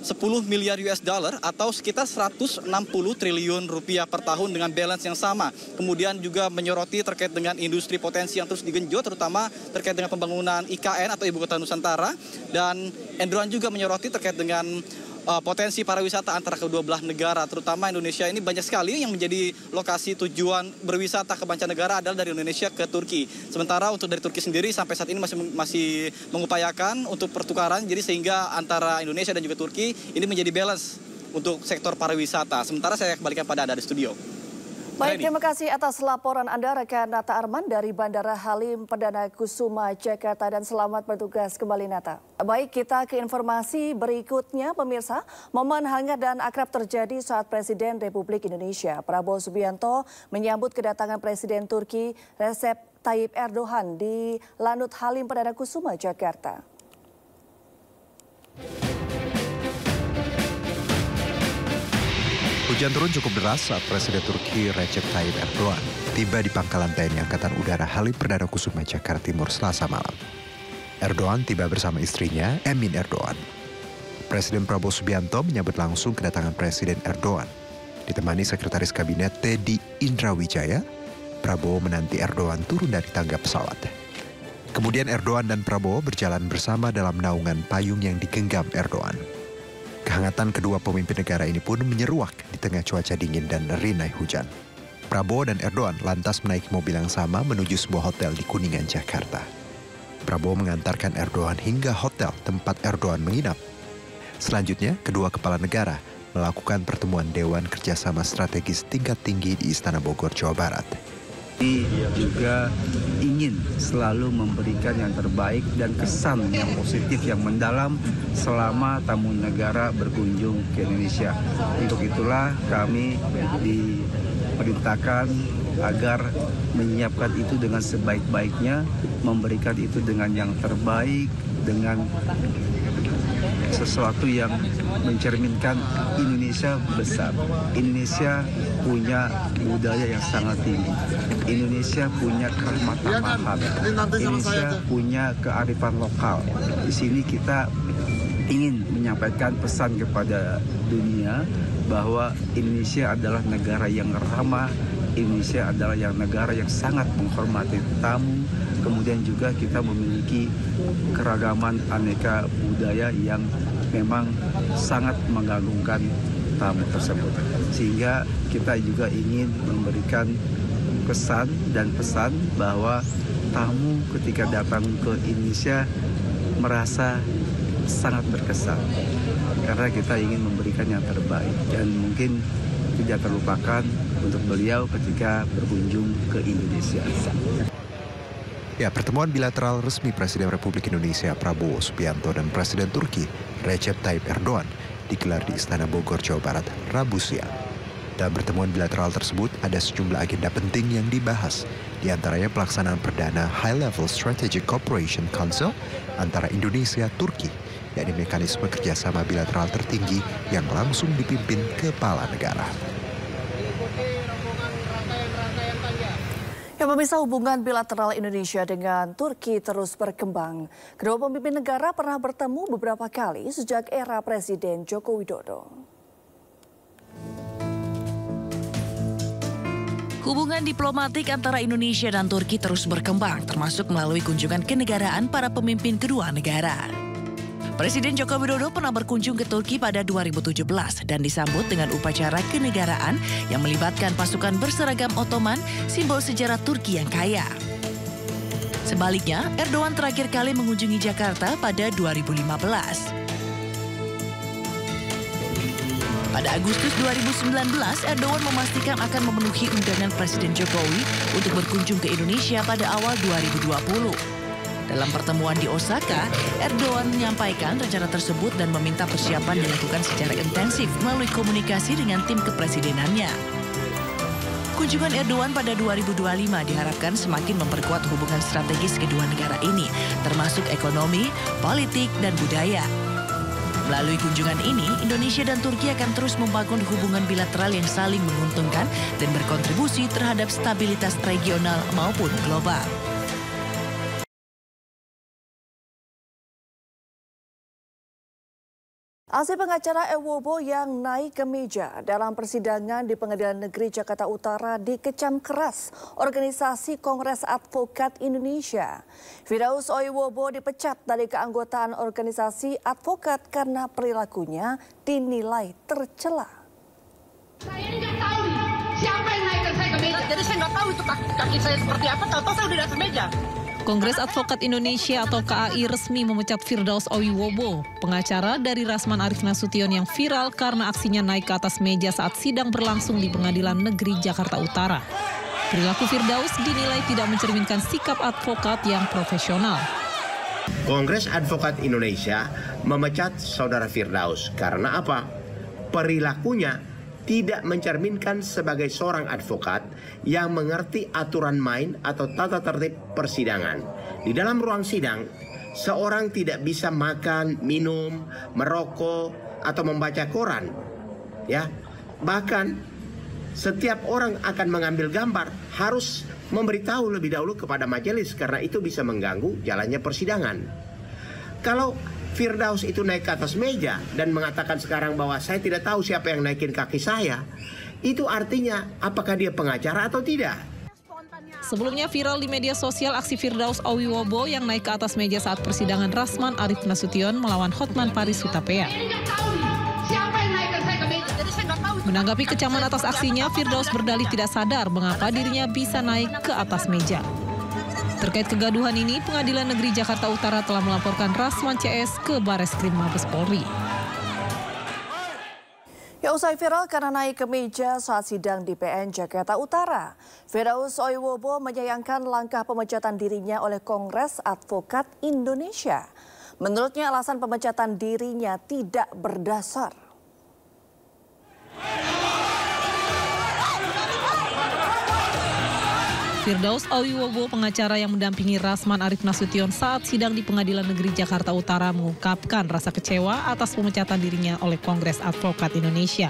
10 miliar US dollar atau sekitar 160 triliun rupiah per tahun dengan balance yang sama. Kemudian juga menyoroti terkait dengan industri potensi yang terus digenjot, terutama terkait dengan pembangunan IKN atau Ibu Kota Nusantara. Dan Erdogan juga menyoroti terkait dengan potensi pariwisata antara kedua belah negara, terutama Indonesia ini banyak sekali yang menjadi lokasi tujuan berwisata ke mancanegara adalah dari Indonesia ke Turki. Sementara untuk dari Turki sendiri sampai saat ini masih mengupayakan untuk pertukaran, jadi sehingga antara Indonesia dan juga Turki ini menjadi balance untuk sektor pariwisata. Sementara saya kembalikan pada Anda di studio. Baik, terima kasih atas laporan Anda rekan Nata Arman dari Bandara Halim Perdana Kusuma, Jakarta, dan selamat bertugas kembali Nata. Baik, kita ke informasi berikutnya pemirsa. Momen hangat dan akrab terjadi saat Presiden Republik Indonesia Prabowo Subianto menyambut kedatangan Presiden Turki Recep Tayyip Erdogan di Lanut Halim Perdana Kusuma, Jakarta. Hujan turun cukup deras saat Presiden Turki Recep Tayyip Erdogan tiba di pangkalan TNI Angkatan Udara Halim Perdana Kusuma, Jakarta Timur, Selasa malam. Erdogan tiba bersama istrinya, Emin Erdogan. Presiden Prabowo Subianto menyambut langsung kedatangan Presiden Erdogan. Ditemani Sekretaris Kabinet Teddy Indrawijaya, Prabowo menanti Erdogan turun dari tangga pesawat. Kemudian Erdogan dan Prabowo berjalan bersama dalam naungan payung yang digenggam Erdogan. Kehangatan kedua pemimpin negara ini pun menyeruak di tengah cuaca dingin dan rinai hujan. Prabowo dan Erdogan lantas menaiki mobil yang sama menuju sebuah hotel di Kuningan, Jakarta. Prabowo mengantarkan Erdogan hingga hotel tempat Erdogan menginap. Selanjutnya, kedua kepala negara melakukan pertemuan Dewan Kerjasama Strategis tingkat tinggi di Istana Bogor, Jawa Barat. Ini juga ingin selalu memberikan yang terbaik dan kesan yang positif yang mendalam selama tamu negara berkunjung ke Indonesia. Untuk itulah kami diperintahkan agar menyiapkan itu dengan sebaik-baiknya, memberikan itu dengan yang terbaik, dengan sesuatu yang mencerminkan Indonesia besar. Indonesia punya budaya yang sangat tinggi. Indonesia punya kerama tamahan. Indonesia punya kearifan lokal. Di sini kita ingin menyampaikan pesan kepada dunia bahwa Indonesia adalah negara yang ramah. Indonesia adalah negara yang sangat menghormati tamu. Kemudian juga kita memiliki keragaman aneka budaya yang memang sangat mengagungkan tamu tersebut. Sehingga kita juga ingin memberikan kesan dan pesan bahwa tamu ketika datang ke Indonesia merasa sangat berkesan. Karena kita ingin memberikan yang terbaik dan mungkin tidak terlupakan untuk beliau ketika berkunjung ke Indonesia. Ya, pertemuan bilateral resmi Presiden Republik Indonesia Prabowo Subianto dan Presiden Turki Recep Tayyip Erdogan digelar di Istana Bogor, Jawa Barat, Rabu siang. Dalam pertemuan bilateral tersebut ada sejumlah agenda penting yang dibahas, di antaranya pelaksanaan perdana High Level Strategic Cooperation Council antara Indonesia Turki, yakni mekanisme kerjasama bilateral tertinggi yang langsung dipimpin kepala negara. Ya, pemirsa, hubungan bilateral Indonesia dengan Turki terus berkembang. Kedua pemimpin negara pernah bertemu beberapa kali sejak era Presiden Joko Widodo. Hubungan diplomatik antara Indonesia dan Turki terus berkembang, termasuk melalui kunjungan kenegaraan para pemimpin kedua negara. Presiden Joko Widodo pernah berkunjung ke Turki pada 2017 dan disambut dengan upacara kenegaraan yang melibatkan pasukan berseragam Ottoman, simbol sejarah Turki yang kaya. Sebaliknya, Erdogan terakhir kali mengunjungi Jakarta pada 2015. Pada Agustus 2019, Erdogan memastikan akan memenuhi undangan Presiden Jokowi untuk berkunjung ke Indonesia pada awal 2020. Dalam pertemuan di Osaka, Erdogan menyampaikan rencana tersebut dan meminta persiapan dilakukan secara intensif melalui komunikasi dengan tim kepresidenannya. Kunjungan Erdogan pada 2025 diharapkan semakin memperkuat hubungan strategis kedua negara ini, termasuk ekonomi, politik, dan budaya. Melalui kunjungan ini, Indonesia dan Turki akan terus membangun hubungan bilateral yang saling menguntungkan dan berkontribusi terhadap stabilitas regional maupun global. Aksi pengacara Ewobo yang naik ke meja dalam persidangan di Pengadilan Negeri Jakarta Utara dikecam keras organisasi Kongres Advokat Indonesia. Firdaus Ewobo dipecat dari keanggotaan organisasi advokat karena perilakunya dinilai tercela. Saya nggak tahu siapa yang naikkan saya ke meja. Jadi saya nggak tahu itu kaki saya seperti apa. Tahu-tahu saya udah di atas meja. Kongres Advokat Indonesia atau KAI resmi memecat Firdaus Ewobo, pengacara dari Rasman Arif Nasution yang viral karena aksinya naik ke atas meja saat sidang berlangsung di Pengadilan Negeri Jakarta Utara. Perilaku Firdaus dinilai tidak mencerminkan sikap advokat yang profesional. Kongres Advokat Indonesia memecat saudara Firdaus karena apa? Perilakunya tidak mencerminkan sebagai seorang advokat yang mengerti aturan main atau tata tertib persidangan. Di dalam ruang sidang, seorang tidak bisa makan, minum, merokok, atau membaca koran. Ya, bahkan setiap orang akan mengambil gambar harus memberitahu lebih dahulu kepada majelis karena itu bisa mengganggu jalannya persidangan. Kalau Firdaus itu naik ke atas meja dan mengatakan sekarang bahwa saya tidak tahu siapa yang naikin kaki saya, itu artinya apakah dia pengacara atau tidak? Sebelumnya viral di media sosial aksi Firdaus Ewobo yang naik ke atas meja saat persidangan Rasman Arif Nasution melawan Hotman Paris Hutapea. Menanggapi kecaman atas aksinya, Firdaus berdalih tidak sadar mengapa dirinya bisa naik ke atas meja. Terkait kegaduhan ini, Pengadilan Negeri Jakarta Utara telah melaporkan Rasman CS ke Bareskrim Mabes Polri. Ya, usai viral karena naik ke meja saat sidang di PN Jakarta Utara, Firdaus Ewobo menyayangkan langkah pemecatan dirinya oleh Kongres Advokat Indonesia. Menurutnya alasan pemecatan dirinya tidak berdasar. Firdaus Ewobo, pengacara yang mendampingi Rasman Arif Nasution saat sidang di Pengadilan Negeri Jakarta Utara mengungkapkan rasa kecewa atas pemecatan dirinya oleh Kongres Advokat Indonesia.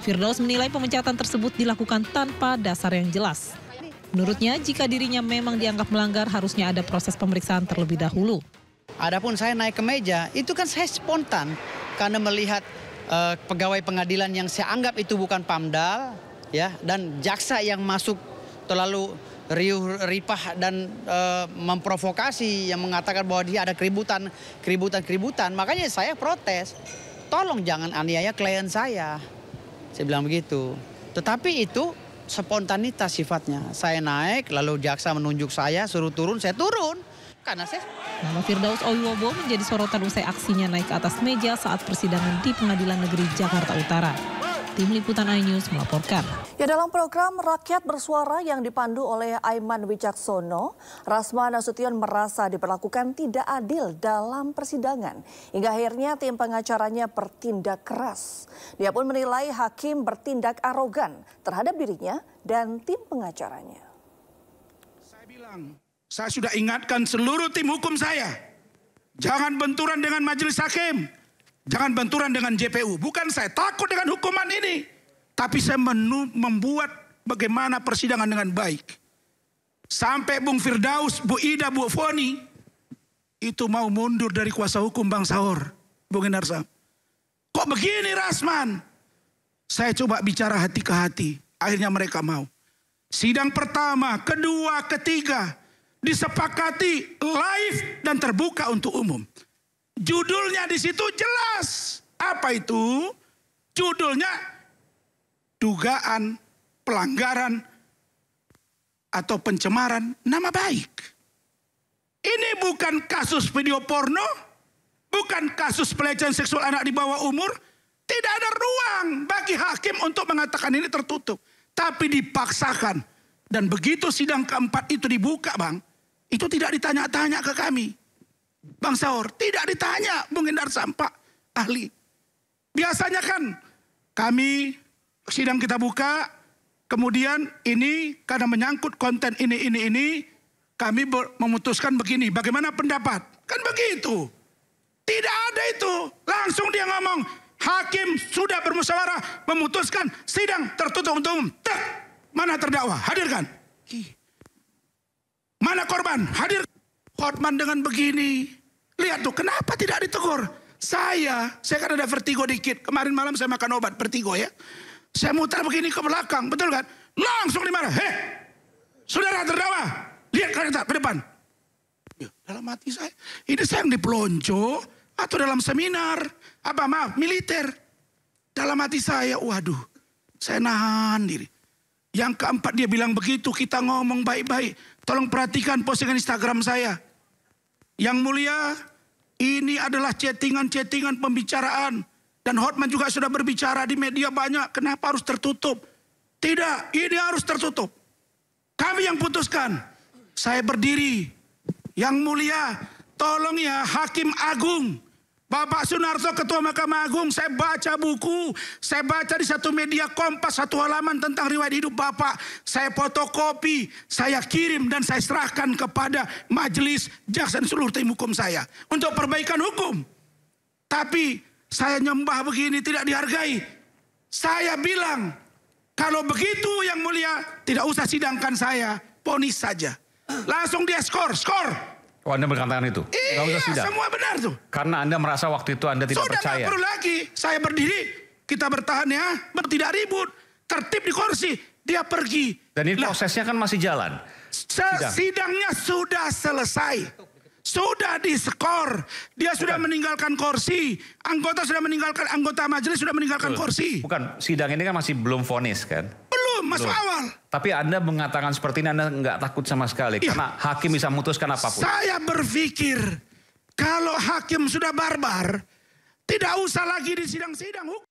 Firdaus menilai pemecatan tersebut dilakukan tanpa dasar yang jelas. Menurutnya, jika dirinya memang dianggap melanggar, harusnya ada proses pemeriksaan terlebih dahulu. Adapun saya naik ke meja, itu kan saya spontan karena melihat pegawai pengadilan yang saya anggap itu bukan PAMDAL, ya, dan jaksa yang masuk terlalu riuh ripah dan memprovokasi yang mengatakan bahwa dia ada keributan. Makanya saya protes, tolong jangan aniaya klien saya bilang begitu. Tetapi itu spontanitas sifatnya. Saya naik lalu jaksa menunjuk saya suruh turun, saya turun. Karena saya... Nama Firdaus Ewobo menjadi sorotan usai aksinya naik ke atas meja saat persidangan di Pengadilan Negeri Jakarta Utara. Tim Liputan iNews melaporkan. Ya, dalam program Rakyat Bersuara yang dipandu oleh Aiman Wicaksono, Rasman Nasution merasa diperlakukan tidak adil dalam persidangan. Hingga akhirnya tim pengacaranya bertindak keras. Dia pun menilai hakim bertindak arogan terhadap dirinya dan tim pengacaranya. Saya sudah ingatkan seluruh tim hukum saya, jangan benturan dengan majelis hakim. Jangan benturan dengan JPU. Bukan saya takut dengan hukuman ini. Tapi saya membuat bagaimana persidangan dengan baik. Sampai Bung Firdaus, Bu Ida, Bu Foni itu mau mundur dari kuasa hukum Bang Saur, Bung Inarsam. Kok begini Rasman? Saya coba bicara hati ke hati. Akhirnya mereka mau. Sidang pertama, kedua, ketiga disepakati live dan terbuka untuk umum. Judulnya di situ jelas. Apa itu? Judulnya dugaan pelanggaran atau pencemaran nama baik. Ini bukan kasus video porno, bukan kasus pelecehan seksual anak di bawah umur. Tidak ada ruang bagi hakim untuk mengatakan ini tertutup. Tapi dipaksakan. Dan begitu sidang keempat itu dibuka, Bang, itu tidak ditanya-tanya ke kami. Bang Saur, tidak ditanya Bung Indar Sampak, ahli. Biasanya kan kami sidang kita buka, kemudian ini karena menyangkut konten ini, kami memutuskan begini, bagaimana pendapat? Kan begitu. Tidak ada itu. Langsung dia ngomong, hakim sudah bermusyawarah memutuskan sidang tertutup untuk umum. Tak, mana terdakwa? Hadirkan. Mana korban? Hadir. Hotman dengan begini. Lihat tuh, kenapa tidak ditegur? Saya kan ada vertigo dikit. Kemarin malam saya makan obat vertigo ya. Saya mutar begini ke belakang, betul kan? Langsung dimarah. Heh, saudara terdakwa, lihat ke depan. Ya, dalam hati saya, ini saya yang dipelonco atau dalam seminar, militer. Dalam hati saya, waduh, saya nahan diri. Yang keempat dia bilang begitu, kita ngomong baik-baik. Tolong perhatikan postingan Instagram saya. Yang mulia, ini adalah chattingan-chattingan pembicaraan. Dan Hotman juga sudah berbicara di media banyak. Kenapa harus tertutup? Tidak, ini harus tertutup. Kami yang putuskan. Saya berdiri. Yang mulia, tolong ya Hakim Agung. Bapak Sunarso Ketua Mahkamah Agung, saya baca buku. Saya baca di satu media Kompas, satu halaman tentang riwayat hidup Bapak. Saya fotokopi, saya kirim dan saya serahkan kepada majelis jaksa dan seluruh tim hukum saya. Untuk perbaikan hukum. Tapi saya nyembah begini tidak dihargai. Saya bilang, kalau begitu yang mulia, tidak usah sidangkan saya, vonis saja. Langsung dia skor. Oh, Anda berkatakan itu? Iya, semua benar tuh. Karena Anda merasa waktu itu Anda tidak percaya. Sudah gak perlu lagi. Saya berdiri, kita bertahan ya, tidak ribut. Tertib di kursi, dia pergi. Dan ini prosesnya kan masih jalan. Sidangnya sudah selesai. Sudah diskor. Dia sudah meninggalkan kursi. Anggota majelis sudah meninggalkan kursi. Bukan, sidang ini kan masih belum vonis kan? Masuk awal. Tapi Anda mengatakan seperti ini, Anda nggak takut sama sekali. Ya. Karena hakim bisa memutuskan apapun. Saya berpikir, kalau hakim sudah barbar, tidak usah lagi di sidang-sidang hukum.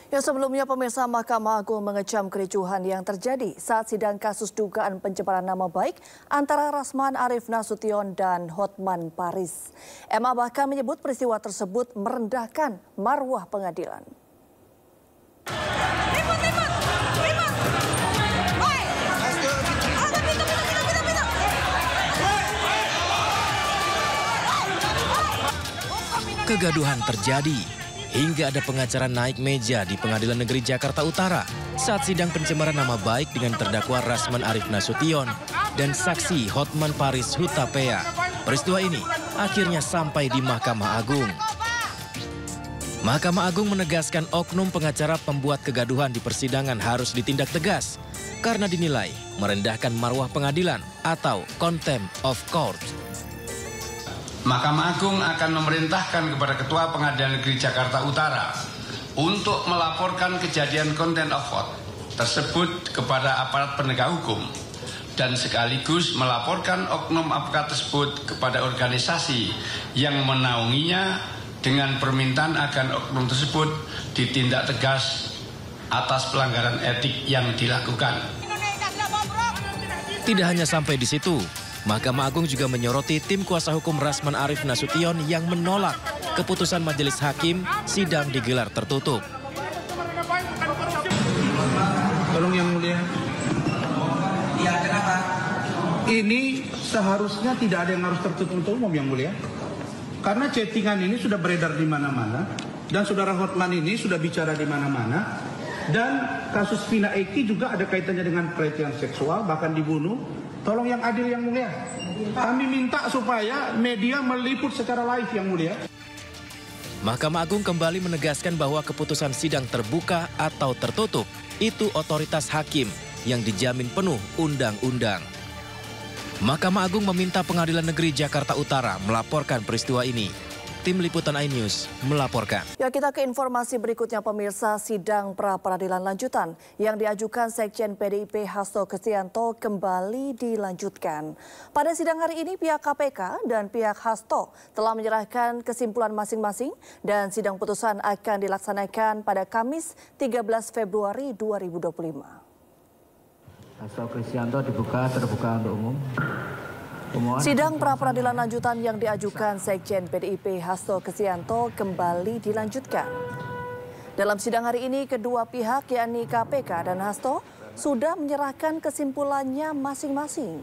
Ya, sebelumnya pemirsa, Mahkamah Agung mengecam kericuhan yang terjadi saat sidang kasus dugaan pencemaran nama baik antara Rasman Arief Nasution dan Hotman Paris. MA bahkan menyebut peristiwa tersebut merendahkan marwah pengadilan. Kegaduhan terjadi hingga ada pengacara naik meja di Pengadilan Negeri Jakarta Utara saat sidang pencemaran nama baik dengan terdakwa Rasman Arief Nasution dan saksi Hotman Paris Hutapea. Peristiwa ini akhirnya sampai di Mahkamah Agung. Mahkamah Agung menegaskan oknum pengacara pembuat kegaduhan di persidangan harus ditindak tegas karena dinilai merendahkan marwah pengadilan atau contempt of court. Mahkamah Agung akan memerintahkan kepada Ketua Pengadilan Negeri Jakarta Utara untuk melaporkan kejadian contempt of court tersebut kepada aparat penegak hukum dan sekaligus melaporkan oknum advokat tersebut kepada organisasi yang menaunginya dengan permintaan agar oknum tersebut ditindak tegas atas pelanggaran etik yang dilakukan. Tidak hanya sampai di situ, Mahkamah Agung juga menyoroti tim kuasa hukum Rasman Arief Nasution yang menolak keputusan majelis hakim sidang digelar tertutup. Tolong yang mulia. Iya, kenapa? Ini seharusnya tidak ada yang harus tertutup untuk umum yang mulia. Karena chattingan ini sudah beredar di mana-mana dan saudara Hotman ini sudah bicara di mana-mana dan kasus Vina Eki juga ada kaitannya dengan pelecehan seksual bahkan dibunuh. Tolong yang adil yang mulia. Kami minta supaya media meliput secara live yang mulia. Mahkamah Agung kembali menegaskan bahwa keputusan sidang terbuka atau tertutup itu otoritas hakim yang dijamin penuh undang-undang. Mahkamah Agung meminta Pengadilan Negeri Jakarta Utara melaporkan peristiwa ini. Tim Liputan iNews melaporkan. Ya, kita ke informasi berikutnya pemirsa. Sidang pra-peradilan lanjutan yang diajukan Sekjen PDIP Hasto Kristianto kembali dilanjutkan. Pada sidang hari ini pihak KPK dan pihak Hasto telah menyerahkan kesimpulan masing-masing dan sidang putusan akan dilaksanakan pada Kamis 13 Februari 2025. Hasto Kristianto terbuka untuk umum. Sidang pra-peradilan lanjutan yang diajukan Sekjen PDIP Hasto Kristianto kembali dilanjutkan. Dalam sidang hari ini, kedua pihak yakni KPK dan Hasto sudah menyerahkan kesimpulannya masing-masing.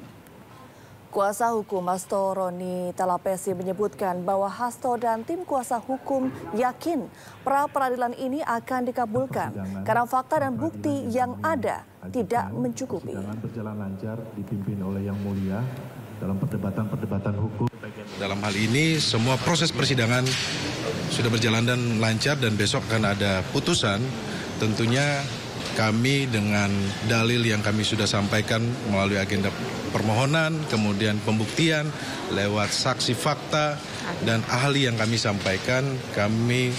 Kuasa hukum Hasto Roni Talapesi menyebutkan bahwa Hasto dan tim kuasa hukum yakin pra-peradilan ini akan dikabulkan karena fakta dan bukti yang ada tidak mencukupi. Berjalan lancar dipimpin oleh Yang Mulia dalam perdebatan hukum. Dalam hal ini semua proses persidangan sudah berjalan dan lancar dan besok akan ada putusan. Tentunya kami dengan dalil yang kami sudah sampaikan melalui agenda permohonan, kemudian pembuktian lewat saksi fakta dan ahli yang kami sampaikan, kami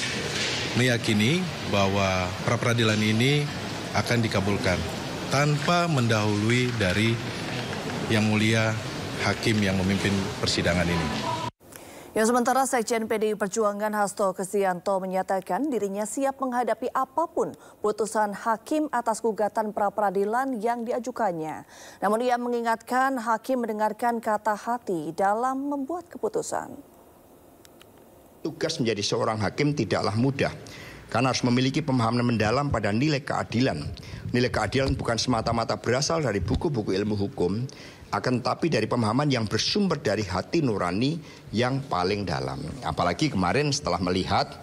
meyakini bahwa pra-peradilan ini akan dikabulkan tanpa mendahului dari Yang Mulia Hakim yang memimpin persidangan ini. Ya, sementara Sekjen PDI Perjuangan Hasto Kristianto menyatakan dirinya siap menghadapi apapun putusan hakim atas gugatan pra-peradilan yang diajukannya. Namun ia mengingatkan hakim mendengarkan kata hati dalam membuat keputusan. Tugas menjadi seorang hakim tidaklah mudah, karena harus memiliki pemahaman mendalam pada nilai keadilan. Nilai keadilan bukan semata-mata berasal dari buku-buku ilmu hukum, akan tetapi dari pemahaman yang bersumber dari hati nurani yang paling dalam. Apalagi kemarin setelah melihat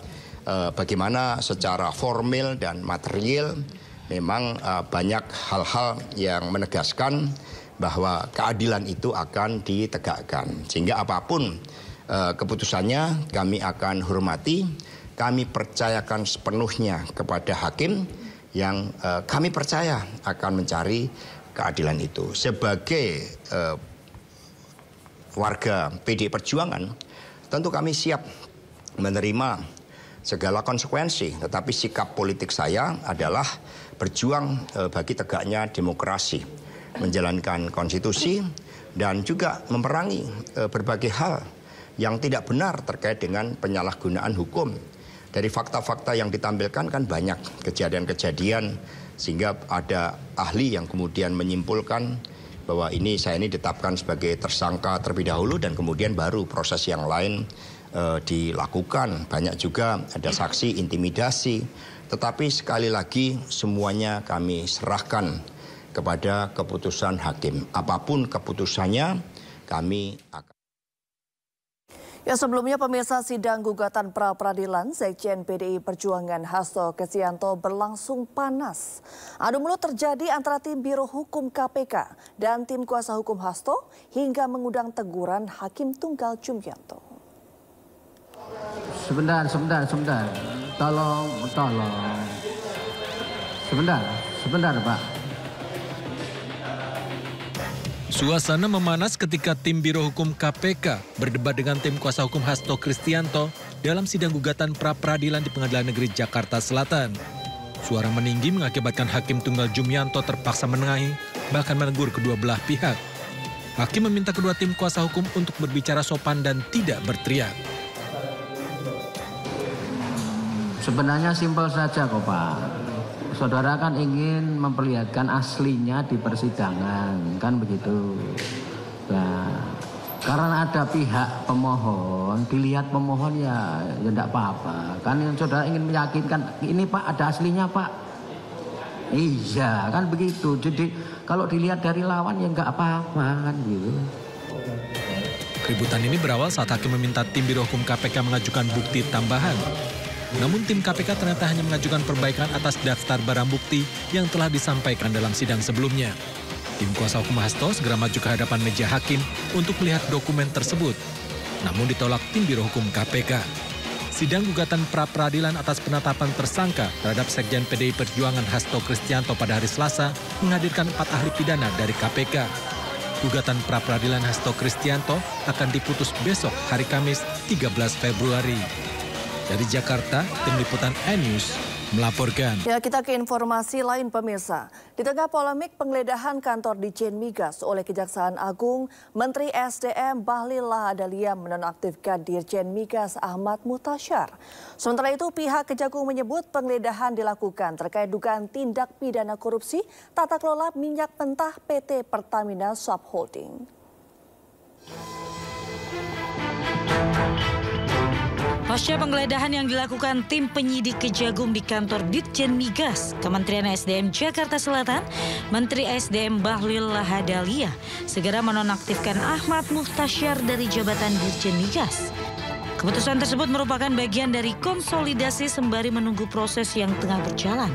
bagaimana secara formal dan material memang banyak hal-hal yang menegaskan bahwa keadilan itu akan ditegakkan. Sehingga apapun keputusannya kami akan hormati, kami percayakan sepenuhnya kepada hakim yang kami percaya akan mencari keadilan itu. Sebagai warga PDI Perjuangan, tentu kami siap menerima segala konsekuensi. Tetapi sikap politik saya adalah berjuang bagi tegaknya demokrasi, menjalankan konstitusi, dan juga memerangi berbagai hal yang tidak benar terkait dengan penyalahgunaan hukum. Dari fakta-fakta yang ditampilkan kan banyak kejadian-kejadian, sehingga ada ahli yang kemudian menyimpulkan bahwa saya ini ditetapkan sebagai tersangka terlebih dahulu dan kemudian baru proses yang lain dilakukan. Banyak juga ada saksi intimidasi. Tetapi sekali lagi semuanya kami serahkan kepada keputusan hakim. Apapun keputusannya kami akan. Ya, sebelumnya pemirsa, sidang gugatan pra-peradilan Sekjen PDI Perjuangan Hasto Kristianto berlangsung panas. Adu mulut terjadi antara tim Biro Hukum KPK dan tim kuasa hukum Hasto hingga mengundang teguran Hakim Tunggal Jumianto. Sebentar. Tolong. Sebentar, Pak. Suasana memanas ketika tim Biro Hukum KPK berdebat dengan tim kuasa hukum Hasto Kristianto dalam sidang gugatan pra-peradilan di Pengadilan Negeri Jakarta Selatan. Suara meninggi mengakibatkan Hakim Tunggal Jumianto terpaksa menengahi, bahkan menegur kedua belah pihak. Hakim meminta kedua tim kuasa hukum untuk berbicara sopan dan tidak berteriak. Sebenarnya simpel saja kok, Pak. Saudara kan ingin memperlihatkan aslinya di persidangan, kan begitu. Nah, karena ada pihak pemohon, dilihat pemohon ya tidak apa-apa. Kan yang saudara ingin meyakinkan, ini Pak ada aslinya Pak. Iya, kan begitu. Jadi kalau dilihat dari lawan ya nggak apa-apa kan gitu. Keributan ini berawal saat hakim meminta tim Biro Hukum KPK mengajukan bukti tambahan. Namun tim KPK ternyata hanya mengajukan perbaikan atas daftar barang bukti yang telah disampaikan dalam sidang sebelumnya. Tim kuasa hukum Hasto segera maju ke hadapan meja hakim untuk melihat dokumen tersebut. Namun ditolak tim Biro Hukum KPK. Sidang gugatan pra-peradilan atas penetapan tersangka terhadap Sekjen PDI Perjuangan Hasto Kristianto pada hari Selasa menghadirkan 4 ahli pidana dari KPK. Gugatan pra-peradilan Hasto Kristianto akan diputus besok hari Kamis 13 Februari. Dari Jakarta, Tim Liputan N-News melaporkan. Ya, kita ke informasi lain pemirsa. Di tengah polemik penggeledahan kantor Ditjen Migas oleh Kejaksaan Agung, Menteri SDM Bahlil Lahadalia menonaktifkan Dirjen Migas Ahmad Mutasyar. Sementara itu pihak Kejagung menyebut penggeledahan dilakukan terkait dugaan tindak pidana korupsi tata kelola minyak mentah PT Pertamina Subholding. Pasca penggeledahan yang dilakukan tim penyidik Kejagung di kantor Ditjen Migas, Kementerian SDM Jakarta Selatan, Menteri SDM Bahlil Lahadalia segera menonaktifkan Ahmad Mutasyar dari jabatan Ditjen Migas. Keputusan tersebut merupakan bagian dari konsolidasi sembari menunggu proses yang tengah berjalan.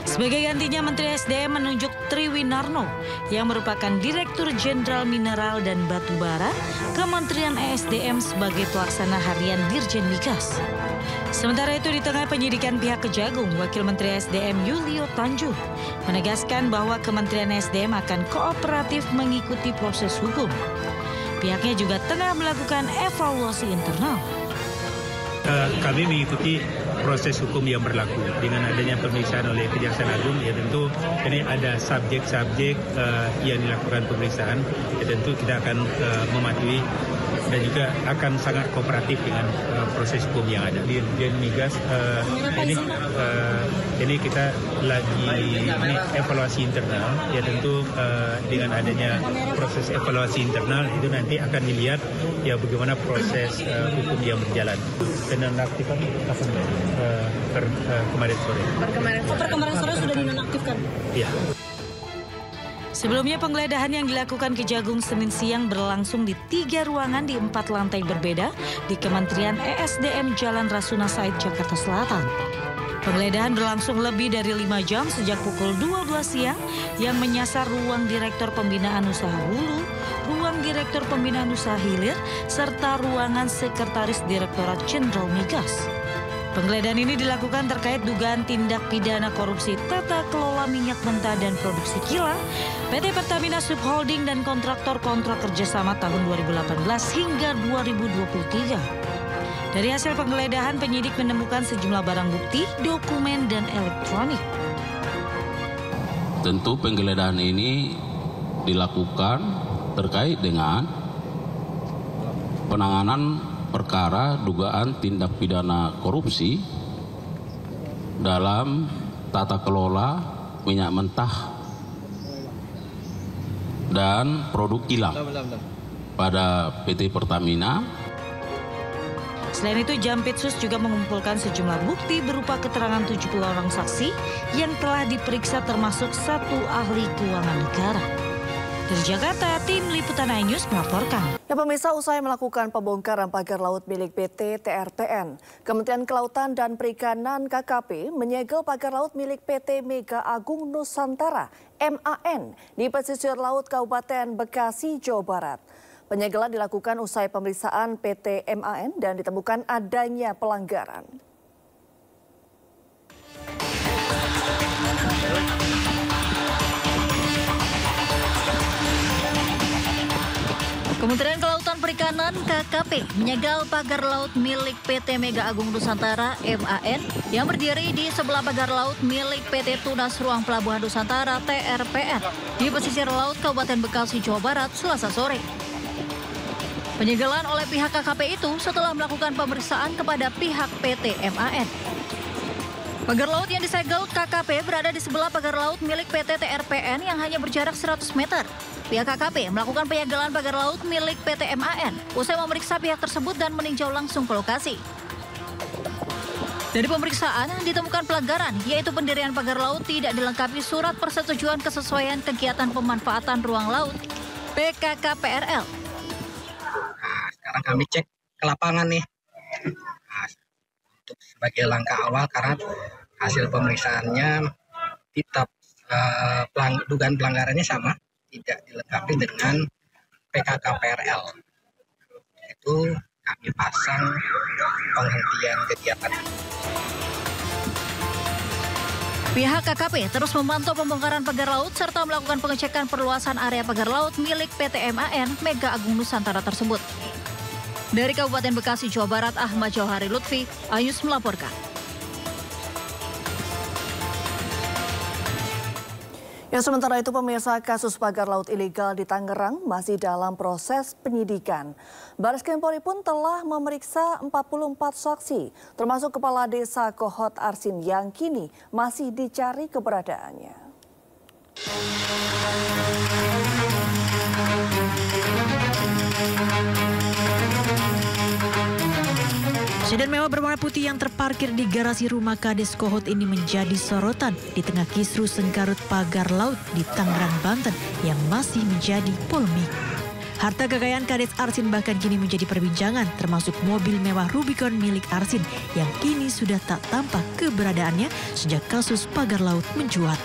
Sebagai gantinya, Menteri SDM menunjuk Triwinarno yang merupakan Direktur Jenderal Mineral dan Batubara Kementerian ESDM sebagai pelaksana harian Dirjen Migas. Sementara itu di tengah penyidikan pihak Kejagung, Wakil Menteri SDM Yulio Tanjung menegaskan bahwa Kementerian SDM akan kooperatif mengikuti proses hukum. Pihaknya juga tengah melakukan evaluasi internal. Kami mengikuti proses hukum yang berlaku dengan adanya pemeriksaan oleh Kejaksaan Agung. Ya tentu ini ada subjek-subjek yang dilakukan pemeriksaan. Ya tentu kita akan mematuhi dan juga akan sangat kooperatif dengan proses hukum yang ada. Di Dirjen Migas ini kita lagi evaluasi internal. Ya tentu dengan adanya proses evaluasi internal itu nanti akan dilihat ya bagaimana proses hukum yang berjalan. Dinonaktifkan kapan? Kemarin sore. Kemarin sore sudah dinonaktifkan? Iya. Sebelumnya penggeledahan yang dilakukan Kejagung Senin siang berlangsung di 3 ruangan di 4 lantai berbeda di Kementerian ESDM Jalan Rasuna Said, Jakarta Selatan. Penggeledahan berlangsung lebih dari 5 jam sejak pukul 12 siang yang menyasar ruang Direktur Pembinaan Usaha Hulu, ruang Direktur Pembinaan Usaha Hilir, serta ruangan Sekretaris Direktorat Jenderal Migas. Penggeledahan ini dilakukan terkait dugaan tindak pidana korupsi tata kelola minyak mentah dan produksi kilang, PT Pertamina Subholding dan kontraktor-kontrak kerjasama tahun 2018 hingga 2023. Dari hasil penggeledahan, penyidik menemukan sejumlah barang bukti, dokumen, dan elektronik. Tentu penggeledahan ini dilakukan terkait dengan penanganan perkara dugaan tindak pidana korupsi dalam tata kelola minyak mentah dan produk kilang pada PT Pertamina. Selain itu, Jampitsus juga mengumpulkan sejumlah bukti berupa keterangan 70 orang saksi yang telah diperiksa termasuk 1 ahli keuangan negara. Dari Jakarta, Tim Liputan N-News melaporkan. Ya pemirsa, usai melakukan pembongkaran pagar laut milik PT TRPN, Kementerian Kelautan dan Perikanan KKP menyegel pagar laut milik PT Mega Agung Nusantara MAN di pesisir laut Kabupaten Bekasi, Jawa Barat. Penyegelan dilakukan usai pemeriksaan PT MAN dan ditemukan adanya pelanggaran. Kementerian Kelautan Perikanan KKP menyegel pagar laut milik PT Mega Agung Nusantara MAN yang berdiri di sebelah pagar laut milik PT Tunas Ruang Pelabuhan Nusantara TRPN di pesisir laut Kabupaten Bekasi, Jawa Barat, Selasa sore. Penyegelan oleh pihak KKP itu setelah melakukan pemeriksaan kepada pihak PT MAN. Pagar laut yang disegel KKP berada di sebelah pagar laut milik PT TRPN yang hanya berjarak 100 meter. Pihak KKP melakukan penyegelan pagar laut milik PT MAN usai memeriksa pihak tersebut dan meninjau langsung ke lokasi. Dari pemeriksaan ditemukan pelanggaran, yaitu pendirian pagar laut tidak dilengkapi surat persetujuan kesesuaian kegiatan pemanfaatan ruang laut PKKPRL. Sekarang kami cek ke lapangan nih. Untuk sebagai langkah awal karena hasil pemeriksaannya tetap dugaan pelanggarannya sama, tidak dilengkapi dengan PKKPRL. Itu kami pasang penghentian kegiatan. Pihak KKP terus memantau pembongkaran pagar laut serta melakukan pengecekan perluasan area pagar laut milik PT MAN Mega Agung Nusantara tersebut. Dari Kabupaten Bekasi, Jawa Barat, Ahmad Jauhari Lutfi, Ayus melaporkan. Ya, sementara itu pemirsa, kasus pagar laut ilegal di Tangerang masih dalam proses penyidikan. Bareskrim Polri pun telah memeriksa 44 saksi, termasuk Kepala Desa Kohot Arsin yang kini masih dicari keberadaannya. Sedan mewah berwarna putih yang terparkir di garasi rumah Kades Kohot ini menjadi sorotan di tengah kisru sengkarut pagar laut di Tangerang, Banten yang masih menjadi polemik. Harta kekayaan Kades Arsin bahkan kini menjadi perbincangan, termasuk mobil mewah Rubicon milik Arsin yang kini sudah tak tampak keberadaannya sejak kasus pagar laut mencuat.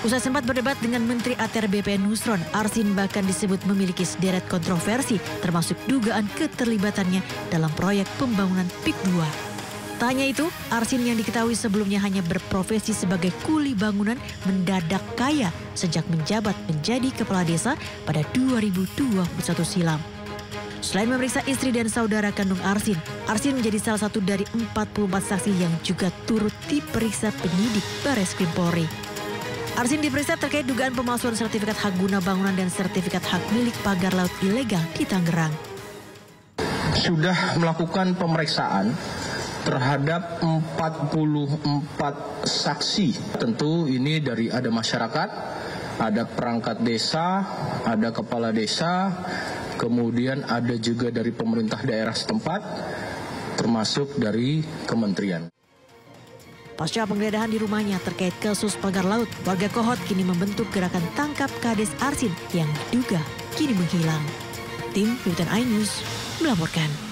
Usai sempat berdebat dengan Menteri ATR BPN Nusron, Arsin bahkan disebut memiliki sederet kontroversi termasuk dugaan keterlibatannya dalam proyek pembangunan PIK 2. Tak hanya itu, Arsin yang diketahui sebelumnya hanya berprofesi sebagai kuli bangunan mendadak kaya sejak menjabat menjadi kepala desa pada 2021 silam. Selain memeriksa istri dan saudara kandung Arsin, Arsin menjadi salah satu dari 44 saksi yang juga turut diperiksa penyidik Bareskrim Polri. Arsin diperiksa terkait dugaan pemalsuan sertifikat hak guna bangunan dan sertifikat hak milik pagar laut ilegal di Tangerang. Sudah melakukan pemeriksaan terhadap 44 saksi. Tentu ini dari ada masyarakat, ada perangkat desa, ada kepala desa, kemudian ada juga dari pemerintah daerah setempat, termasuk dari kementerian. Pasca penggeledahan di rumahnya terkait kasus pagar laut, warga Kohot kini membentuk gerakan tangkap Kades Arsin yang diduga kini menghilang. Tim Liputan iNews melaporkan.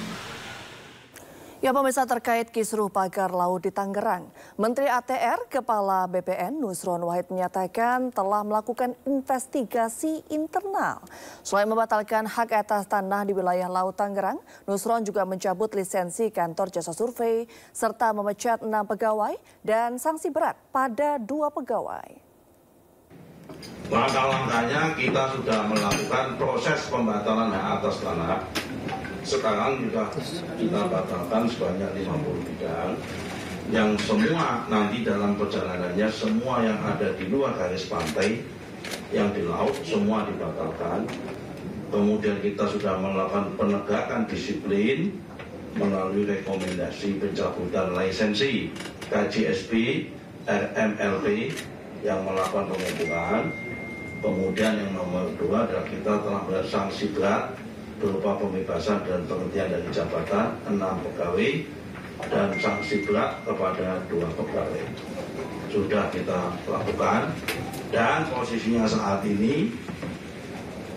Ya, pemirsa, terkait kisruh pagar laut di Tangerang, Menteri ATR Kepala BPN Nusron Wahid menyatakan telah melakukan investigasi internal. Selain membatalkan hak atas tanah di wilayah Laut Tangerang, Nusron juga mencabut lisensi kantor jasa survei serta memecat 6 pegawai dan sanksi berat pada 2 pegawai. Langkah-langkahnya kita sudah melakukan proses pembatalan hak atas tanah. Sekarang juga kita batalkan sebanyak 50 bidang yang semua nanti dalam perjalanannya semua yang ada di luar garis pantai yang di laut semua dibatalkan. Kemudian kita sudah melakukan penegakan disiplin melalui rekomendasi pencabutan lisensi KJSP, RMLP yang melakukan pemupukan. Kemudian yang nomor 2 adalah kita telah bersanksi berat berupa pembebasan dan penghentian dari jabatan 6 pegawai dan sanksi berat kepada 2 pegawai. Sudah kita lakukan dan posisinya saat ini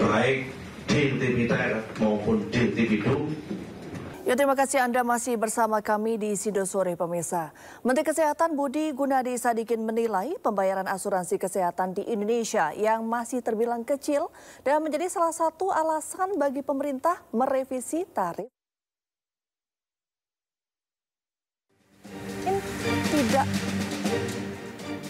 baik di Tipiter maupun di Tipidum. Ya, terima kasih Anda masih bersama kami di Sido Sore, pemirsa. Menteri Kesehatan Budi Gunadi Sadikin menilai pembayaran asuransi kesehatan di Indonesia yang masih terbilang kecil dan menjadi salah satu alasan bagi pemerintah merevisi tarif.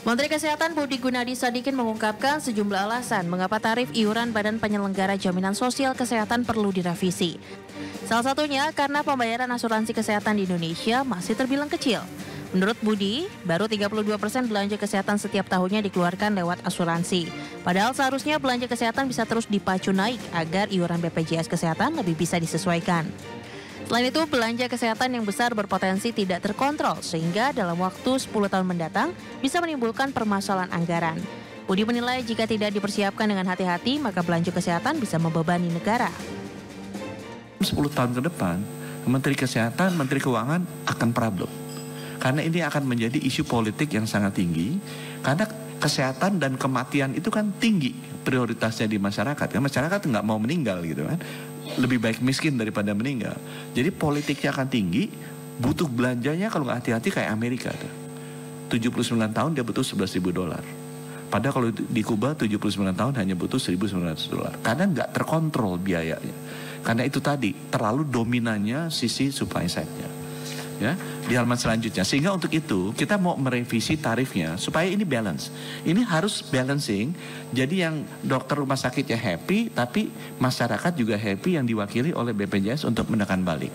Menteri Kesehatan Budi Gunadi Sadikin mengungkapkan sejumlah alasan mengapa tarif iuran Badan Penyelenggara Jaminan Sosial Kesehatan perlu direvisi. Salah satunya karena pembayaran asuransi kesehatan di Indonesia masih terbilang kecil. Menurut Budi, baru 32% belanja kesehatan setiap tahunnya dikeluarkan lewat asuransi. Padahal seharusnya belanja kesehatan bisa terus dipacu naik agar iuran BPJS Kesehatan lebih bisa disesuaikan. Selain itu, belanja kesehatan yang besar berpotensi tidak terkontrol sehingga dalam waktu 10 tahun mendatang bisa menimbulkan permasalahan anggaran. Budi menilai jika tidak dipersiapkan dengan hati-hati maka belanja kesehatan bisa membebani negara. 10 tahun ke depan, Menteri Kesehatan, Menteri Keuangan akan problem. Karena ini akan menjadi isu politik yang sangat tinggi. Karena kesehatan dan kematian itu kan tinggi prioritasnya di masyarakat. Karena masyarakat nggak mau meninggal gitu kan. Lebih baik miskin daripada meninggal. Jadi politiknya akan tinggi, butuh belanjanya kalau nggak hati-hati kayak Amerika. 79 tahun dia butuh $11.000. Padahal kalau di Kuba 79 tahun hanya butuh $1.900. Karena nggak terkontrol biayanya. Karena itu tadi, terlalu dominannya sisi supply side-nya. ya di halaman selanjutnya. Sehingga untuk itu kita mau merevisi tarifnya supaya ini balance. Ini harus balancing. Jadi yang dokter rumah sakitnya happy, tapi masyarakat juga happy yang diwakili oleh BPJS untuk menekan balik.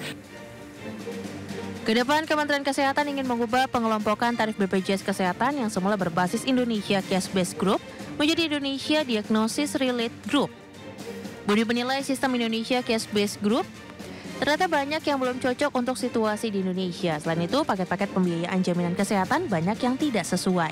Kedepan Kementerian Kesehatan ingin mengubah pengelompokan tarif BPJS Kesehatan yang semula berbasis Indonesia Case Based Group menjadi Indonesia Diagnosis Relate Group. Budi menilai sistem Indonesia Case Based Group ternyata banyak yang belum cocok untuk situasi di Indonesia. Selain itu, paket-paket pembiayaan jaminan kesehatan banyak yang tidak sesuai.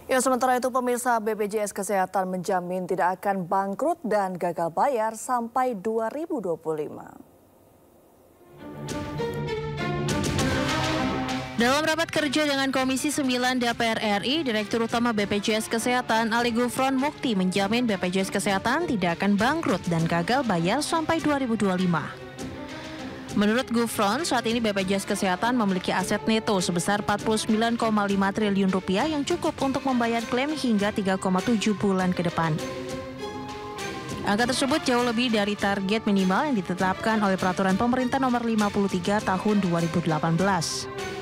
Ya, sementara itu pemirsa, BPJS Kesehatan menjamin tidak akan bangkrut dan gagal bayar sampai 2025. Dalam rapat kerja dengan Komisi 9 DPR RI, Direktur Utama BPJS Kesehatan Ali Gufron Mukti menjamin BPJS Kesehatan tidak akan bangkrut dan gagal bayar sampai 2025. Menurut Gufron, saat ini BPJS Kesehatan memiliki aset neto sebesar 49,5 triliun rupiah yang cukup untuk membayar klaim hingga 3,7 bulan ke depan. Angka tersebut jauh lebih dari target minimal yang ditetapkan oleh Peraturan Pemerintah Nomor 53 Tahun 2018.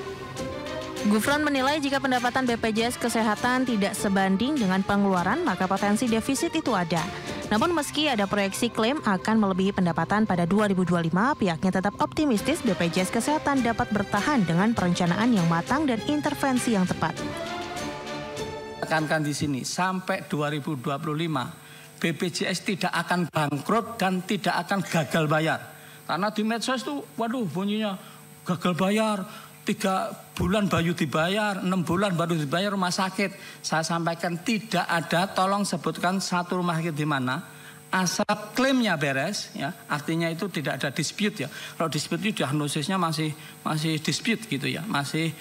Gufron menilai jika pendapatan BPJS Kesehatan tidak sebanding dengan pengeluaran, maka potensi defisit itu ada. Namun meski ada proyeksi klaim akan melebihi pendapatan pada 2025, pihaknya tetap optimistis BPJS Kesehatan dapat bertahan dengan perencanaan yang matang dan intervensi yang tepat. Tekankan di sini, sampai 2025, BPJS tidak akan bangkrut dan tidak akan gagal bayar. Karena di medsos itu, waduh bunyinya gagal bayar, 3 bulan baru dibayar, 6 bulan baru dibayar rumah sakit. Saya sampaikan tidak ada, tolong sebutkan satu rumah sakit di mana asal klaimnya beres, ya, artinya itu tidak ada dispute ya. Kalau dispute itu diagnosisnya masih dispute gitu ya, masih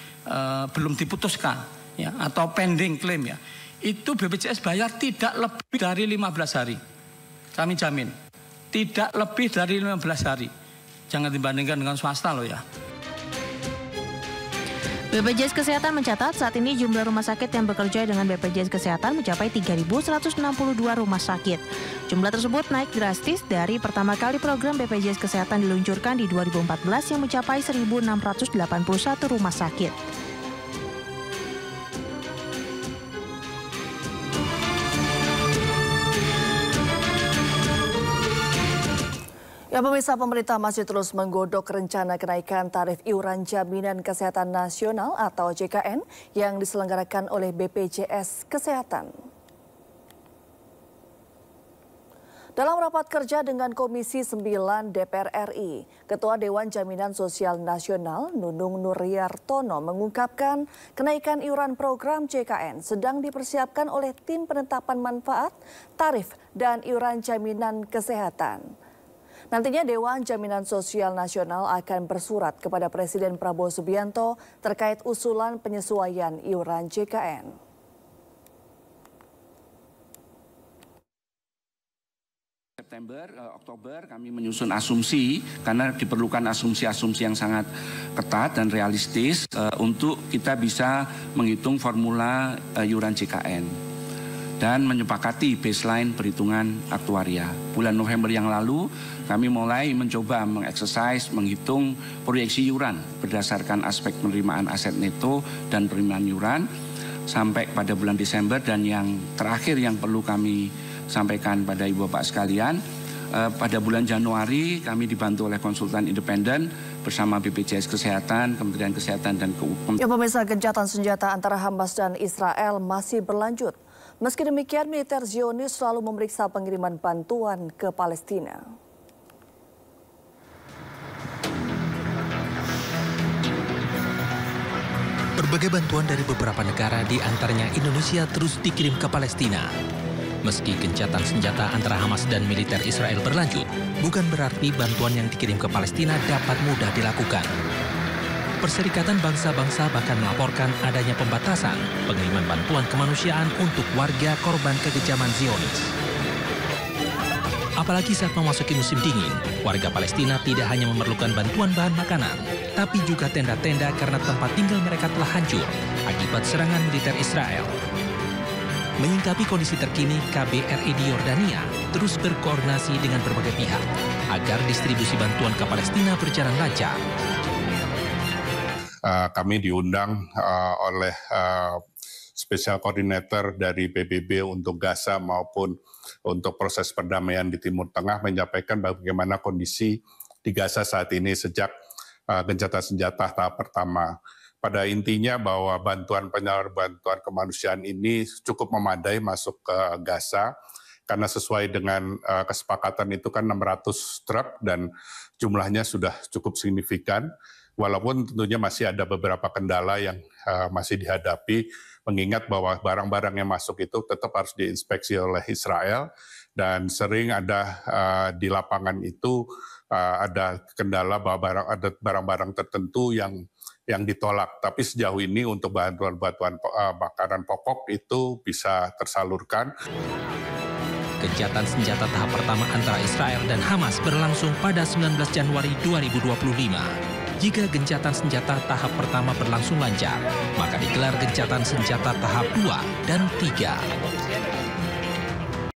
belum diputuskan ya, atau pending klaim ya. Itu BPJS bayar tidak lebih dari 15 hari. Kami jamin, tidak lebih dari 15 hari. Jangan dibandingkan dengan swasta loh ya. BPJS Kesehatan mencatat saat ini jumlah rumah sakit yang bekerja dengan BPJS Kesehatan mencapai 3.162 rumah sakit. Jumlah tersebut naik drastis dari pertama kali program BPJS Kesehatan diluncurkan di 2014 yang mencapai 1.681 rumah sakit. Ya, pemirsa, pemerintah masih terus menggodok rencana kenaikan tarif iuran jaminan kesehatan nasional atau JKN yang diselenggarakan oleh BPJS Kesehatan. Dalam rapat kerja dengan Komisi 9 DPR RI, Ketua Dewan Jaminan Sosial Nasional Nunung Nuryartono mengungkapkan kenaikan iuran program JKN sedang dipersiapkan oleh tim penetapan manfaat, tarif, dan iuran jaminan kesehatan. Nantinya Dewan Jaminan Sosial Nasional akan bersurat kepada Presiden Prabowo Subianto terkait usulan penyesuaian iuran JKN. Oktober kami menyusun asumsi karena diperlukan asumsi-asumsi yang sangat ketat dan realistis untuk kita bisa menghitung formula iuran JKN. Dan menyepakati baseline perhitungan aktuaria. Bulan November yang lalu kami mulai mencoba mengeksersis, menghitung proyeksi iuran berdasarkan aspek penerimaan aset neto dan penerimaan iuran sampai pada bulan Desember. Dan yang terakhir yang perlu kami sampaikan pada Ibu Bapak sekalian, pada bulan Januari kami dibantu oleh konsultan independen bersama BPJS Kesehatan, Kementerian Kesehatan dan Keuangan. Ya, pemirsa, gencatan senjata antara Hamas dan Israel masih berlanjut. Meski demikian, militer Zionis selalu memeriksa pengiriman bantuan ke Palestina. Berbagai bantuan dari beberapa negara, di antaranya Indonesia, terus dikirim ke Palestina. Meski gencatan senjata antara Hamas dan militer Israel berlanjut, bukan berarti bantuan yang dikirim ke Palestina dapat mudah dilakukan. Perserikatan Bangsa-Bangsa bahkan melaporkan adanya pembatasan pengiriman bantuan kemanusiaan untuk warga korban kekejaman Zionis. Apalagi saat memasuki musim dingin, warga Palestina tidak hanya memerlukan bantuan bahan makanan, tapi juga tenda-tenda karena tempat tinggal mereka telah hancur akibat serangan militer Israel. Menyingkapi kondisi terkini, KBRI di Yordania terus berkoordinasi dengan berbagai pihak agar distribusi bantuan ke Palestina berjalan lancar. Kami diundang oleh Special Coordinator dari PBB untuk Gaza maupun untuk proses perdamaian di Timur Tengah menyampaikan bagaimana kondisi di Gaza saat ini sejak gencatan senjata tahap pertama. Pada intinya bahwa bantuan kemanusiaan ini cukup memadai masuk ke Gaza karena sesuai dengan kesepakatan itu kan 600 truk dan jumlahnya sudah cukup signifikan. Walaupun tentunya masih ada beberapa kendala yang masih dihadapi, mengingat bahwa barang-barang yang masuk itu tetap harus diinspeksi oleh Israel, dan sering ada di lapangan itu ada kendala bahwa ada barang-barang tertentu yang ditolak. Tapi sejauh ini untuk bantuan-bantuan makanan pokok itu bisa tersalurkan. Gencatan senjata tahap pertama antara Israel dan Hamas berlangsung pada 19 Januari 2025. Jika gencatan senjata tahap pertama berlangsung lancar, maka digelar gencatan senjata tahap 2 dan 3.